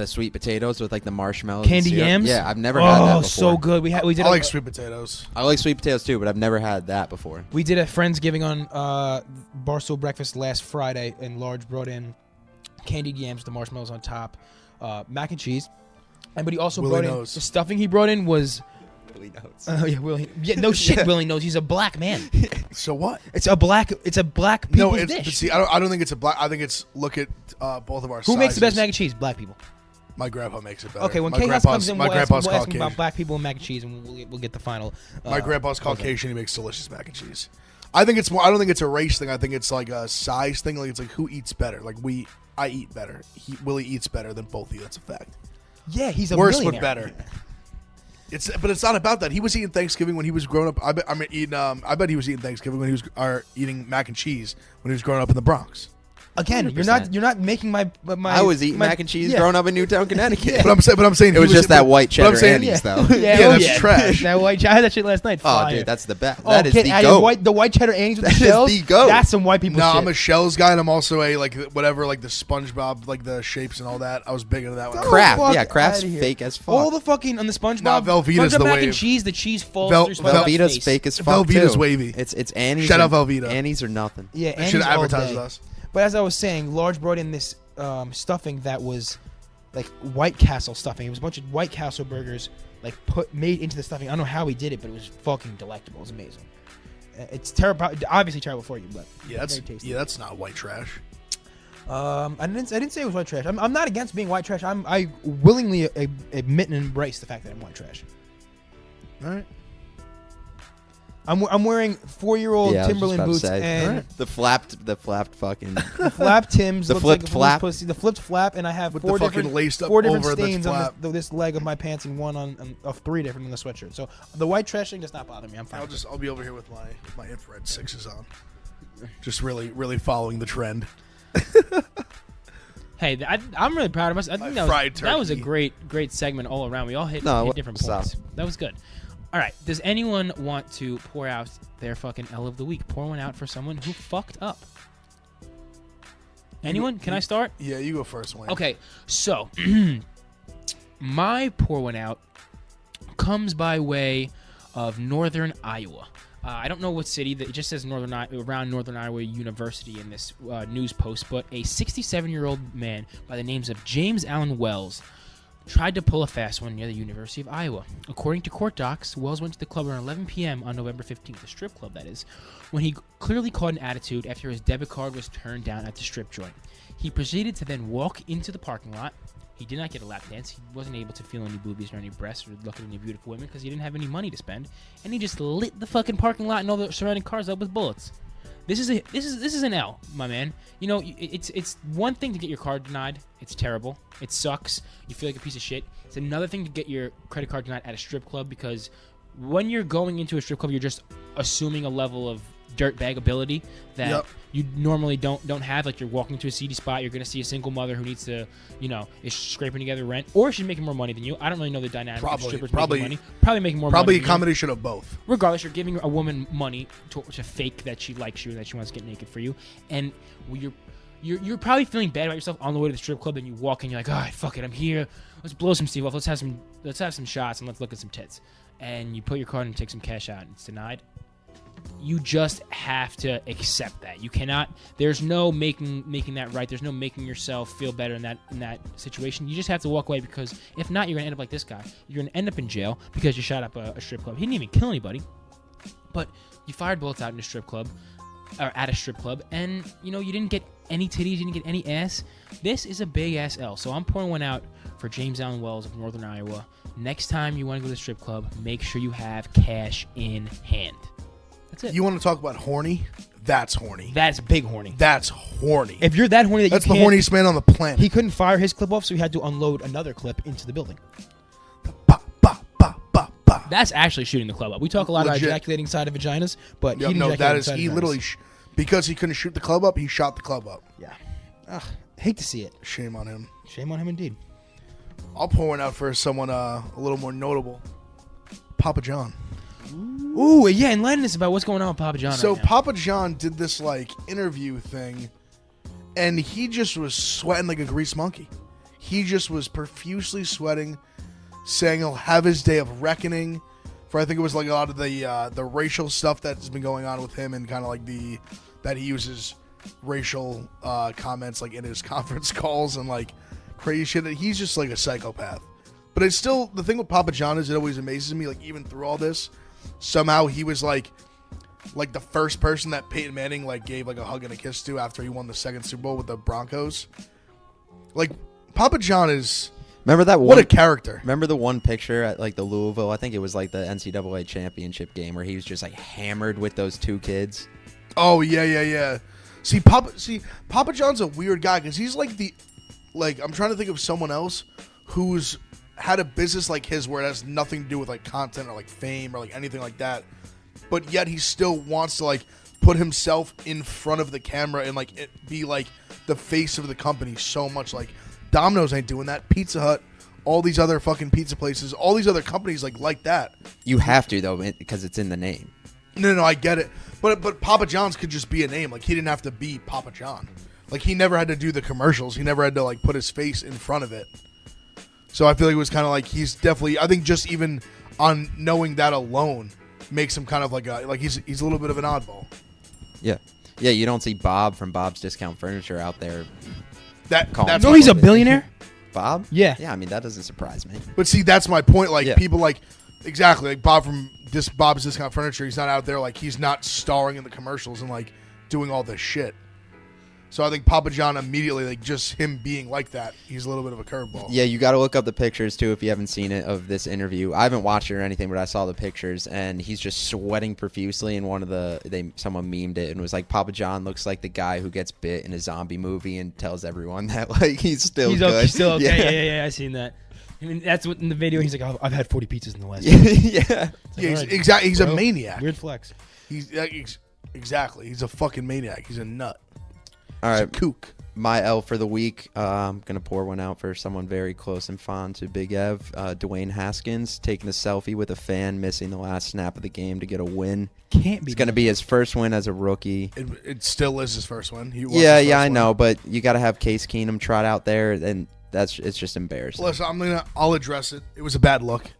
sweet potatoes with like the marshmallows, and candy syrup. yams. Yeah, I've never had that Oh, before. so good. We did. I like sweet potatoes. I like sweet potatoes too, but I've never had that before. We did a Friendsgiving on Barstool Breakfast last Friday, and Large brought in candied yams, the marshmallows on top, mac and cheese, but he also Willie brought in knows. the stuffing. He brought in was Really knows. yeah, Willie. Yeah, no shit. Willie knows he's a black man. So what? It's a black people's No, it's dish. but see, I don't think it's a black. I think it's look at both of our. Who makes the best sizes. mac and cheese? Black people. My grandpa makes it better. Okay, when my K-House grandpa's, comes in, my we'll ask, grandpa's we'll ask him Caucasian. about black people and mac and cheese, and we'll get the final. My grandpa's close up. Caucasian. He makes delicious mac and cheese. I think it's more. I don't think it's a race thing. I think it's like a size thing. Like it's like who eats better. Like I eat better. Willie eats better than both of you. That's a fact. Yeah, he's a Worse but millionaire. better. But it's not about that. He was eating Thanksgiving when he was growing up. I bet he was eating Thanksgiving when he was eating mac and cheese when he was growing up in the Bronx. Again, 100%. you're not making my. I was eating mac and cheese growing up in Newtown, Connecticut. But I'm saying It was just that white cheddar Annie's, Yeah, though. that's trash. That white. I had that shit last night. Oh, Fire. dude, that's the best. Oh, That is get the out of here. goat. The white cheddar Annie's with That the is shells. the goat. That's some white people No, shit. I'm a shells guy, and I'm also a like whatever, like the SpongeBob, like the shapes and all that. I was big into that one. Kraft, fuck yeah, Kraft's outta here. fake as fuck. All the fucking on the SpongeBob. Nah, Velveeta's SpongeBob the mac wave. and cheese. The cheese falls Vel- through SpongeBob's Velveeta's face. fake as fuck Velveeta's too. wavy. It's Annie's. Shout out or- Velveeta. Annie's or nothing. Yeah, They should Annie's all advertise day. with us. But as I was saying, Large brought in this stuffing that was like White Castle stuffing. It was a bunch of White Castle burgers like made into the stuffing. I don't know how he did it, but it was fucking delectable. It was amazing. It's terrible, obviously terrible for you, but very tasty. that's not white trash. I didn't say it was white trash. I'm not against being white trash. I willingly admit and embrace the fact that I'm white trash. All right. I'm wearing 4-year-old Yeah, I was just Timberland about to boots say. and Alright. The flapped fucking. the flap Tims. The looks flipped like a flap? pussy. The flipped flap, and I have With four the fucking different laced up four different over the stains on flap. this leg of my pants and one on of 3 different on the sweatshirt. So the white trash thing does not bother me. I'm fine. I'll be over here with my infrared 6s on. Just really, really following the trend. Hey, I'm really proud of us. I think that was a turkey. great segment all around. We all hit different stop. points. That was good. All right. Does anyone want to pour out their fucking L of the week? Pour one out for someone who fucked up. Anyone? Can I start? Yeah, you go first, Wayne. Okay. So, my pour one out comes by way of Northern Iowa. I don't know what city. It just says around Northern Iowa University in this news post, but a 67-year-old man by the names of James Allen Wells tried to pull a fast one near the University of Iowa. According to court docs, Wells went to the club around 11 p.m. on November 15th, the strip club that is, when he clearly caught an attitude after his debit card was turned down at the strip joint. He proceeded to then walk into the parking lot. He did not get a lap dance. He wasn't able to feel any boobies or any breasts or look at any beautiful women because he didn't have any money to spend. And he just lit the fucking parking lot and all the surrounding cars up with bullets. This is an L, my man. You know, it's one thing to get your card denied. It's terrible. It sucks. You feel like a piece of shit. It's another thing to get your credit card denied at a strip club because when you're going into a strip club, you're just assuming a level of dirtbag ability that you normally don't have. Like, you're walking to a seedy spot, you're going to see a single mother who needs to, is scraping together rent, or she's making more money than you. I don't really know the dynamic of strippers making money. Probably making more money. Probably a combination of both. Regardless, you're giving a woman money to fake that she likes you, that she wants to get naked for you, and you're probably feeling bad about yourself on the way to the strip club, and you walk in, you're like, all right, fuck it, I'm here. Let's blow some steam off. Let's have some shots, and let's look at some tits. And you put your card and take some cash out, and it's denied. You just have to accept that. You cannot. There's no making that right. There's no making yourself feel better in that situation. You just have to walk away, because if not, you're gonna end up like this guy. You're gonna end up in jail because you shot up a strip club. He didn't even kill anybody, but you fired bullets out in a strip club, or at a strip club, and you didn't get any titties, you didn't get any ass. This is a big ass L. So I'm pouring one out for James Allen Wells of Northern Iowa. Next time you want to go to the strip club, make sure you have cash in hand. That's it. You want to talk about horny? That's horny. That's big horny. That's horny. If you're that horny that That's you the can't, horniest man on the planet. he couldn't fire his clip off, so he had to unload another clip into the building. Ba, ba, ba, ba, ba. That's actually shooting the club up. We talk a lot Legit. about Ejaculating side of vaginas, but he Yep, didn't no, ejaculate that is inside he vaginas. literally because he couldn't shoot the club up, he shot the club up. Yeah. Ugh, hate to see it. Shame on him. Shame on him indeed. I'll pour one out for someone a little more notable. Papa John. Ooh, yeah, enlighten us about what's going on with Papa John So right now. Papa John did this interview thing, and he just was sweating like a grease monkey. He just was profusely sweating, saying he'll have his day of reckoning. For I think it was like a lot of the racial stuff that's been going on with him, and kind of like that he uses racial comments like in his conference calls and like crazy shit. He's just like a psychopath. But it's still, the thing with Papa John is it always amazes me, like even through all this, somehow he was like the first person that Peyton Manning gave a hug and a kiss to after he won the second Super Bowl with the Broncos. Like, Papa John is Remember that one? what a character. Remember the one picture at the Louisville? I think it was the NCAA championship game where he was just hammered with those two kids. Oh yeah. See Papa John's a weird guy because he's I'm trying to think of someone else who's had a business like his where it has nothing to do with content or fame or anything like that, but yet he still wants to put himself in front of the camera and it be the face of the company so much. Domino's ain't doing that. Pizza Hut, all these other fucking pizza places, all these other companies like that. You have to, though, because it's in the name. No, I get it. But Papa John's could just be a name. He didn't have to be Papa John. He never had to do the commercials. He never had to put his face in front of it. So I feel like it was kind of he's definitely, I think just even on knowing that alone makes him kind of he's a little bit of an oddball. Yeah. Yeah, you don't see Bob from Bob's Discount Furniture out there. That's No, he's a billionaire? Bob? Yeah. Yeah, I mean, that doesn't surprise me. But see, that's my point. Yeah. People exactly Bob from Bob's Discount Furniture. He's not out there he's not starring in the commercials and doing all this shit. So I think Papa John immediately just him being like that, he's a little bit of a curveball. Yeah, you got to look up the pictures too if you haven't seen it of this interview. I haven't watched it or anything, but I saw the pictures and he's just sweating profusely. And someone memed it and was Papa John looks like the guy who gets bit in a zombie movie and tells everyone that he's still good. He's still okay. Yeah. Yeah, I seen that. I mean, that's what in the video he's like. I've had 40 pizzas in the last. Yeah. Yeah, All right. exactly. He's a Bro, maniac. Weird flex. He's Exactly. He's a fucking maniac. He's a nut. All He's right. a kook. My L for the week, I'm going to pour one out for someone very close and fond to Big Ev. Dwayne Haskins taking a selfie with a fan, missing the last snap of the game to get a win. Can't be. It's going to be his first win as a rookie. It still is his first one. Yeah, I know, but you got to have Case Keenum trot out there, and it's just embarrassing. Listen, I'll address it. It was a bad look.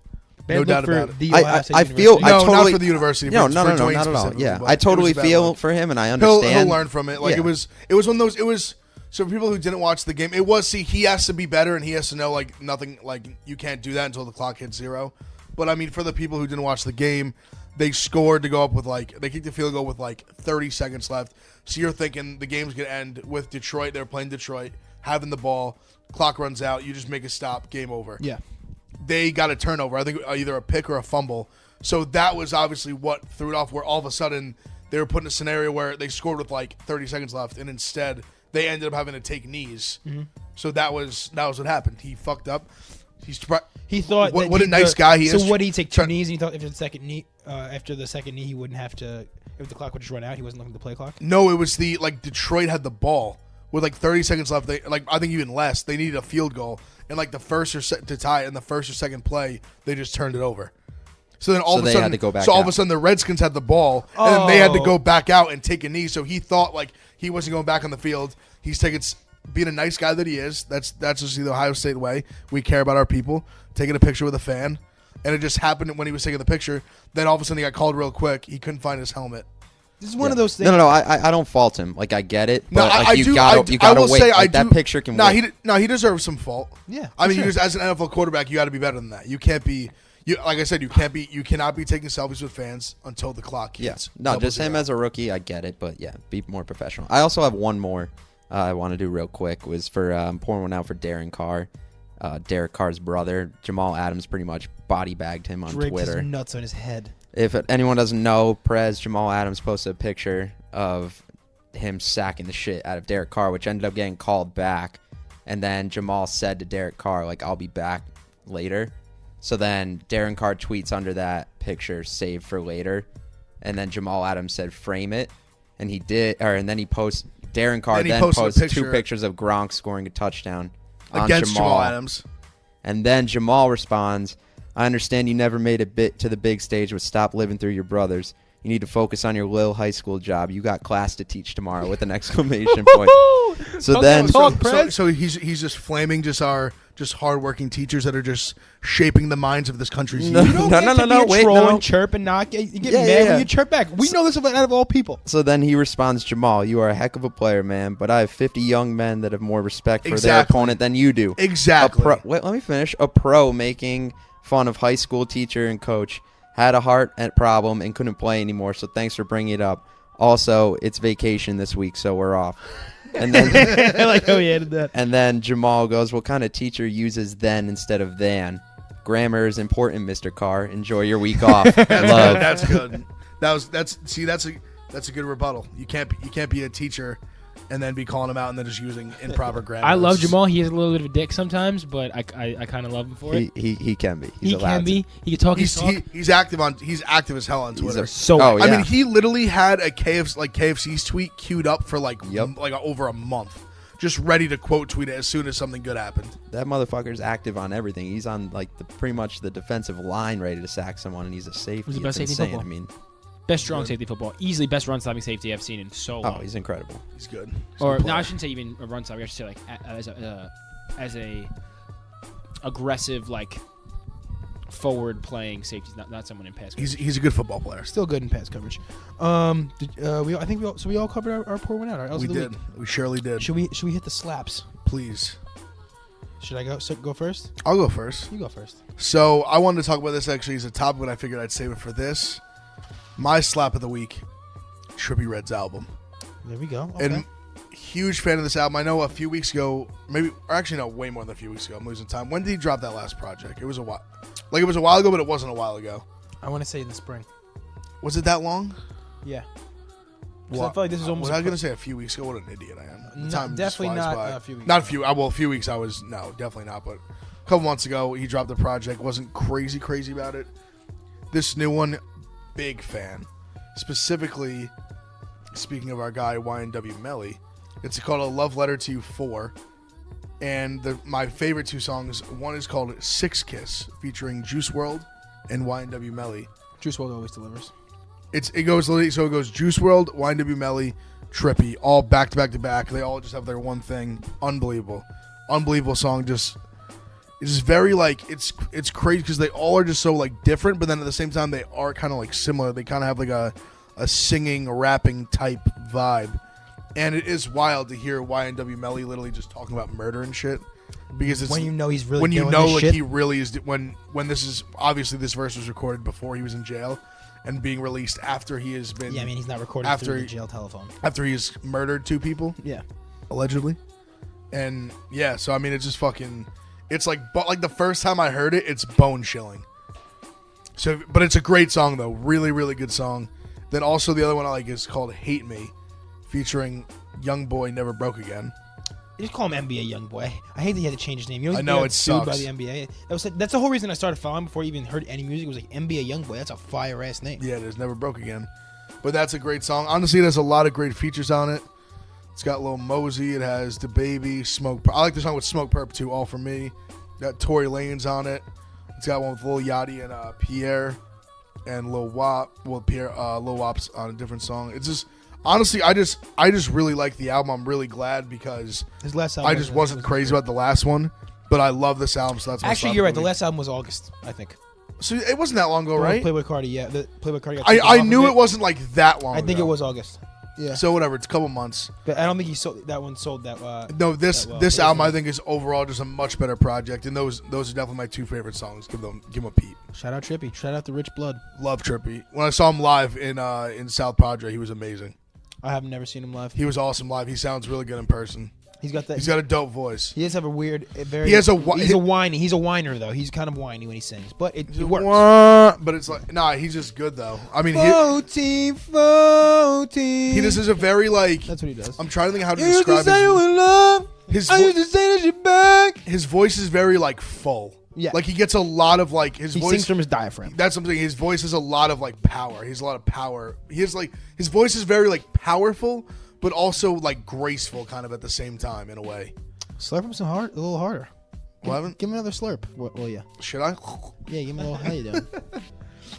Bad No look doubt for about it. the Ohio State I feel University. No, totally, not for the university. No, for not Dwayne at all. specifically, Yeah, but I it totally was a bad feel look. for him, and I He'll understand. learn from it. Like Yeah. it was one of those. It was so for people who didn't watch the game. It was he has to be better and he has to know like nothing. Like you can't do that until the clock hits 0. But I mean, for the people who didn't watch the game, they scored to go up with they kicked the field goal with 30 seconds left. So you're thinking the game's gonna end with Detroit. They're playing Detroit, having the ball. Clock runs out. You just make a stop. Game over. Yeah. They got a turnover. I think either a pick or a fumble. So that was obviously what threw it off, where all of a sudden they were put in a scenario where they scored with 30 seconds left, and instead they ended up having to take knees. Mm-hmm. So that was what happened. He fucked up. He thought what a nice guy he is. So what did he take 2 knees? And he thought after the second knee, he wouldn't have to. If the clock would just run out, he wasn't looking at the play clock. No, it was Detroit had the ball with 30 seconds left. They I think even less. They needed a field goal, and the first or to tie it in the first or second play, they just turned it over. So then all of a sudden, had to go back all of out. a sudden the Redskins had the ball, and then they had to go back out and take a knee. So he thought he wasn't going back on the field. He's being a nice guy that he is. That's just the Ohio State way. We care about our people. Taking a picture with a fan, and it just happened when he was taking the picture. Then all of a sudden he got called real quick. He couldn't find his helmet. This is one of those things. No. I don't fault him. I get it. No, But I you do. gotta I will wait. say That picture can wait. He deserves some fault. Yeah, I mean, for sure. as an NFL quarterback, you got to be better than that. You can't be. Like I said, you cannot be taking selfies with fans until the clock hits. No, double just him zero. as a rookie, I get it, but yeah, be more professional. I also have one more I want to do real quick. Was for pouring one out for Darren Carr, Derek Carr's brother. Jamal Adams pretty much body bagged him on Draped Twitter. his nuts on his head. If anyone doesn't know, Jamal Adams posted a picture of him sacking the shit out of Derek Carr, which ended up getting called back. And then Jamal said to Derek Carr, I'll be back later. So then Darren Carr tweets under that picture, save for later. And then Jamal Adams said, frame it. And he did, and then he posts, Darren Carr then posts 2 pictures of Gronk scoring a touchdown against on Jamal Adams. And then Jamal responds, I understand you never made it to the big stage, but stop living through your brothers. You need to focus on your little high school job. You got class to teach tomorrow with an exclamation point. So then, So he's just flaming our hardworking teachers that are just shaping the minds of this country's youth. Wait, and chirp and not get mad when you chirp back. We know this out of all people. So then he responds, Jamal, you are a heck of a player, man, but I have 50 young men that have more respect for their opponent than you do. Exactly. Wait, let me finish. A pro making fun of high school teacher and coach had a heart problem and couldn't play anymore, so thanks for bringing it up. Also, it's vacation this week, so we're off. And then I like how he added that. And then Jamal goes, what kind of teacher uses then instead of than? Grammar is important, Mr. Carr. Enjoy your week off. Love. That's good. That's a good rebuttal. You can't be a teacher and then be calling him out and then just using improper grammar. I love Jamal. He is a little bit of a dick sometimes, but I kind of love him for it. He can be. He can be. He can talk. He's active as hell on Twitter. I mean, he literally had a KFC's tweet queued up for over a month, just ready to quote tweet it as soon as something good happened. That motherfucker's active on everything. He's on pretty much the defensive line, ready to sack someone, and he's a safety. He's the best it's safety insane. football. I mean, best strong safety football. Easily best run stopping safety I've seen in so long. Oh, he's incredible. He's good. I shouldn't say even a run stopping. I should say as a aggressive forward playing safety, not someone in pass coverage. He's a good football player. Still good in pass coverage. We all covered our pour one out. We did. We surely did. Should we hit the slaps? Please. Should I go first? I'll go first. You go first. So I wanted to talk about this actually as a topic, but I figured I'd save it for this. My slap of the week, Trippie Redd's album. There we go. Okay. And huge fan of this album. I know a few weeks ago, way more than a few weeks ago. I'm losing time. When did he drop that last project? It was a while. It was a while ago, but it wasn't a while ago. I want to say in the spring. Was it that long? Yeah. Well, I feel like this is almost. Was I going to say a few weeks ago? What an idiot I am. The time definitely just flies not by. a few weeks. Not a few. Well, a few weeks I was. No, definitely not. But a couple months ago, he dropped the project. Wasn't crazy about it. This new one, big fan. Specifically, speaking of our guy YNW Melly, it's called A Love Letter to You 4. And my favorite two songs, one is called Six Kiss, featuring Juice WRLD and YNW Melly. Juice WRLD always delivers. It goes Juice WRLD, YNW Melly, Trippy, all back to back to back. They all just have their one thing. Unbelievable song. It's just very like it's crazy because they all are just so like different, but then at the same time they are kind of like similar. They kind of have like a singing, rapping type vibe. And it is wild to hear YNW Melly literally just talking about murder and shit, because it's When you know he's really when you doing know this like shit. he really is when this is obviously this verse was recorded before he was in jail and being released after he has been Yeah, I mean, he's not recording after through he- the jail telephone. after he's murdered 2 people Yeah. allegedly. And yeah, so I mean it's just fucking it's like but like the first time I heard it, it's bone chilling. So but it's a great song though, really really good song. Then also the other one I like is called Hate Me, featuring Young Boy Never Broke Again. You just call him NBA Youngboy. I hate that he had to change his name. You know, I he know, got it sued by sucks. the NBA. That's the whole reason I started following before I even heard any music. It was like NBA Youngboy. That's a fire ass name. Yeah, it is Never Broke Again. But that's a great song. Honestly, it has a lot of great features on it. It's got Lil Mosey. It has The Baby, Smoke. I like the song with Smoke Perp too, All For Me. Got Tory Lanez on it. It's got one with Lil Yachty and Pierre and Lil Wop. Well, Lil Wop's on a different song. It's just honestly, I just really like the album. I'm really glad because His last album. I just wasn't crazy about the last one, but I love this album. So that's my Actually, slap you're of right. The week. last album was August, I think. So it wasn't that long ago, The one with right? Playboy Cardi, yeah. The Playboy Cardi. Got taken I off knew of it wasn't like that long. I think ago. it was August. Yeah. So whatever, it's a couple months. But I don't think he sold that one. Sold that. No, this that well. this It album I wasn't- think is overall just a much better project, and those are definitely my 2 favorite songs. Give them a peep. Shout out Trippy. Shout out the Rich Blood. Love Trippy. When I saw him live in South Padre, he was amazing. I have never seen him live. He was awesome live. He sounds really good in person. He's got that. He's got a dope voice. He does have a weird, very. He has a He's a whiny. He's a whiner though. He's kind of whiny when he sings, but it works. But it's like he's just good though. I mean, 14. he just is a very like. That's what he does. I'm trying to think how to describe his to say that you're back. his voice is very like full. Yeah. Like he gets a lot of like his He voice sings from his diaphragm. That's something. His voice has a lot of like power. He has a lot of power. He has like his voice is very like powerful, but also like graceful, kind of at the same time in a way. Slurp him a little harder. What? Give him another slurp. Will ya? Should I? Yeah, give him a little. How you doing?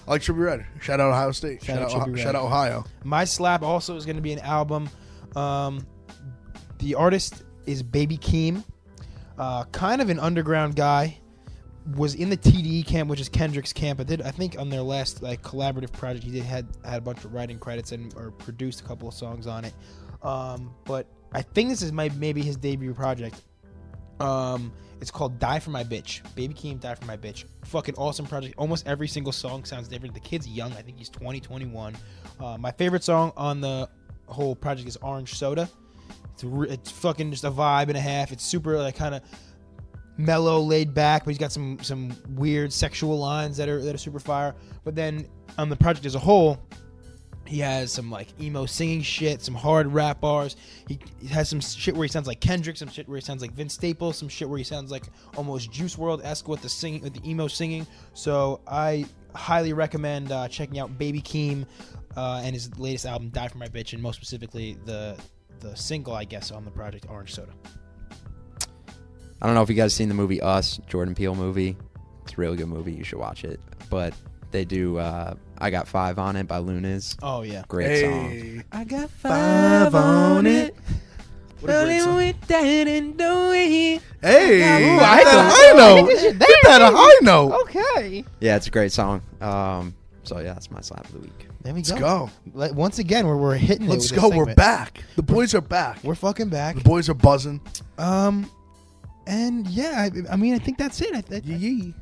I like Trippie Redd. Shout out Ohio State. Shout out Trippie Redd. Shout out Ohio. My slap also is going to be an album. The artist is Baby Keem. Kind of an underground guy. Was in the TDE camp, which is Kendrick's camp. I think on their last like collaborative project, he had a bunch of writing credits or produced a couple of songs on it. But I think this is maybe his debut project. It's called Die For My Bitch. Baby Keem, Die For My Bitch. Fucking awesome project. Almost every single song sounds different. The kid's young. I think he's 20, 21. My favorite song on the whole project is Orange Soda. It's fucking just a vibe and a half. It's super like kind of mellow, laid back, but he's got some weird sexual lines that are super fire. But then on the project as a whole, he has some like emo singing shit, some hard rap bars. He has some shit where he sounds like Kendrick, some shit where he sounds like Vince Staples, some shit where he sounds like almost Juice WRLD-esque with the emo singing. So I highly recommend checking out Baby Keem and his latest album, Die For My Bitch, and most specifically the single, I guess, on the project, Orange Soda. I don't know if you guys seen the movie Us, Jordan Peele movie. It's a really good movie. You should watch it. But they do I Got 5 on it by Lunas. Oh, yeah. Great song. Hey. I got 5 on it. What a great song. Hey, Ooh, I hit that know. high note. I think Hit that a high note. Okay. Yeah, it's a great song. So yeah, that's my slap of the week. There we Let's go. Once again, we're hitting it. Let's with go. this We're segment. back. The boys are back. We're fucking back. The boys are buzzing. And yeah, I mean, I think that's it. Yee.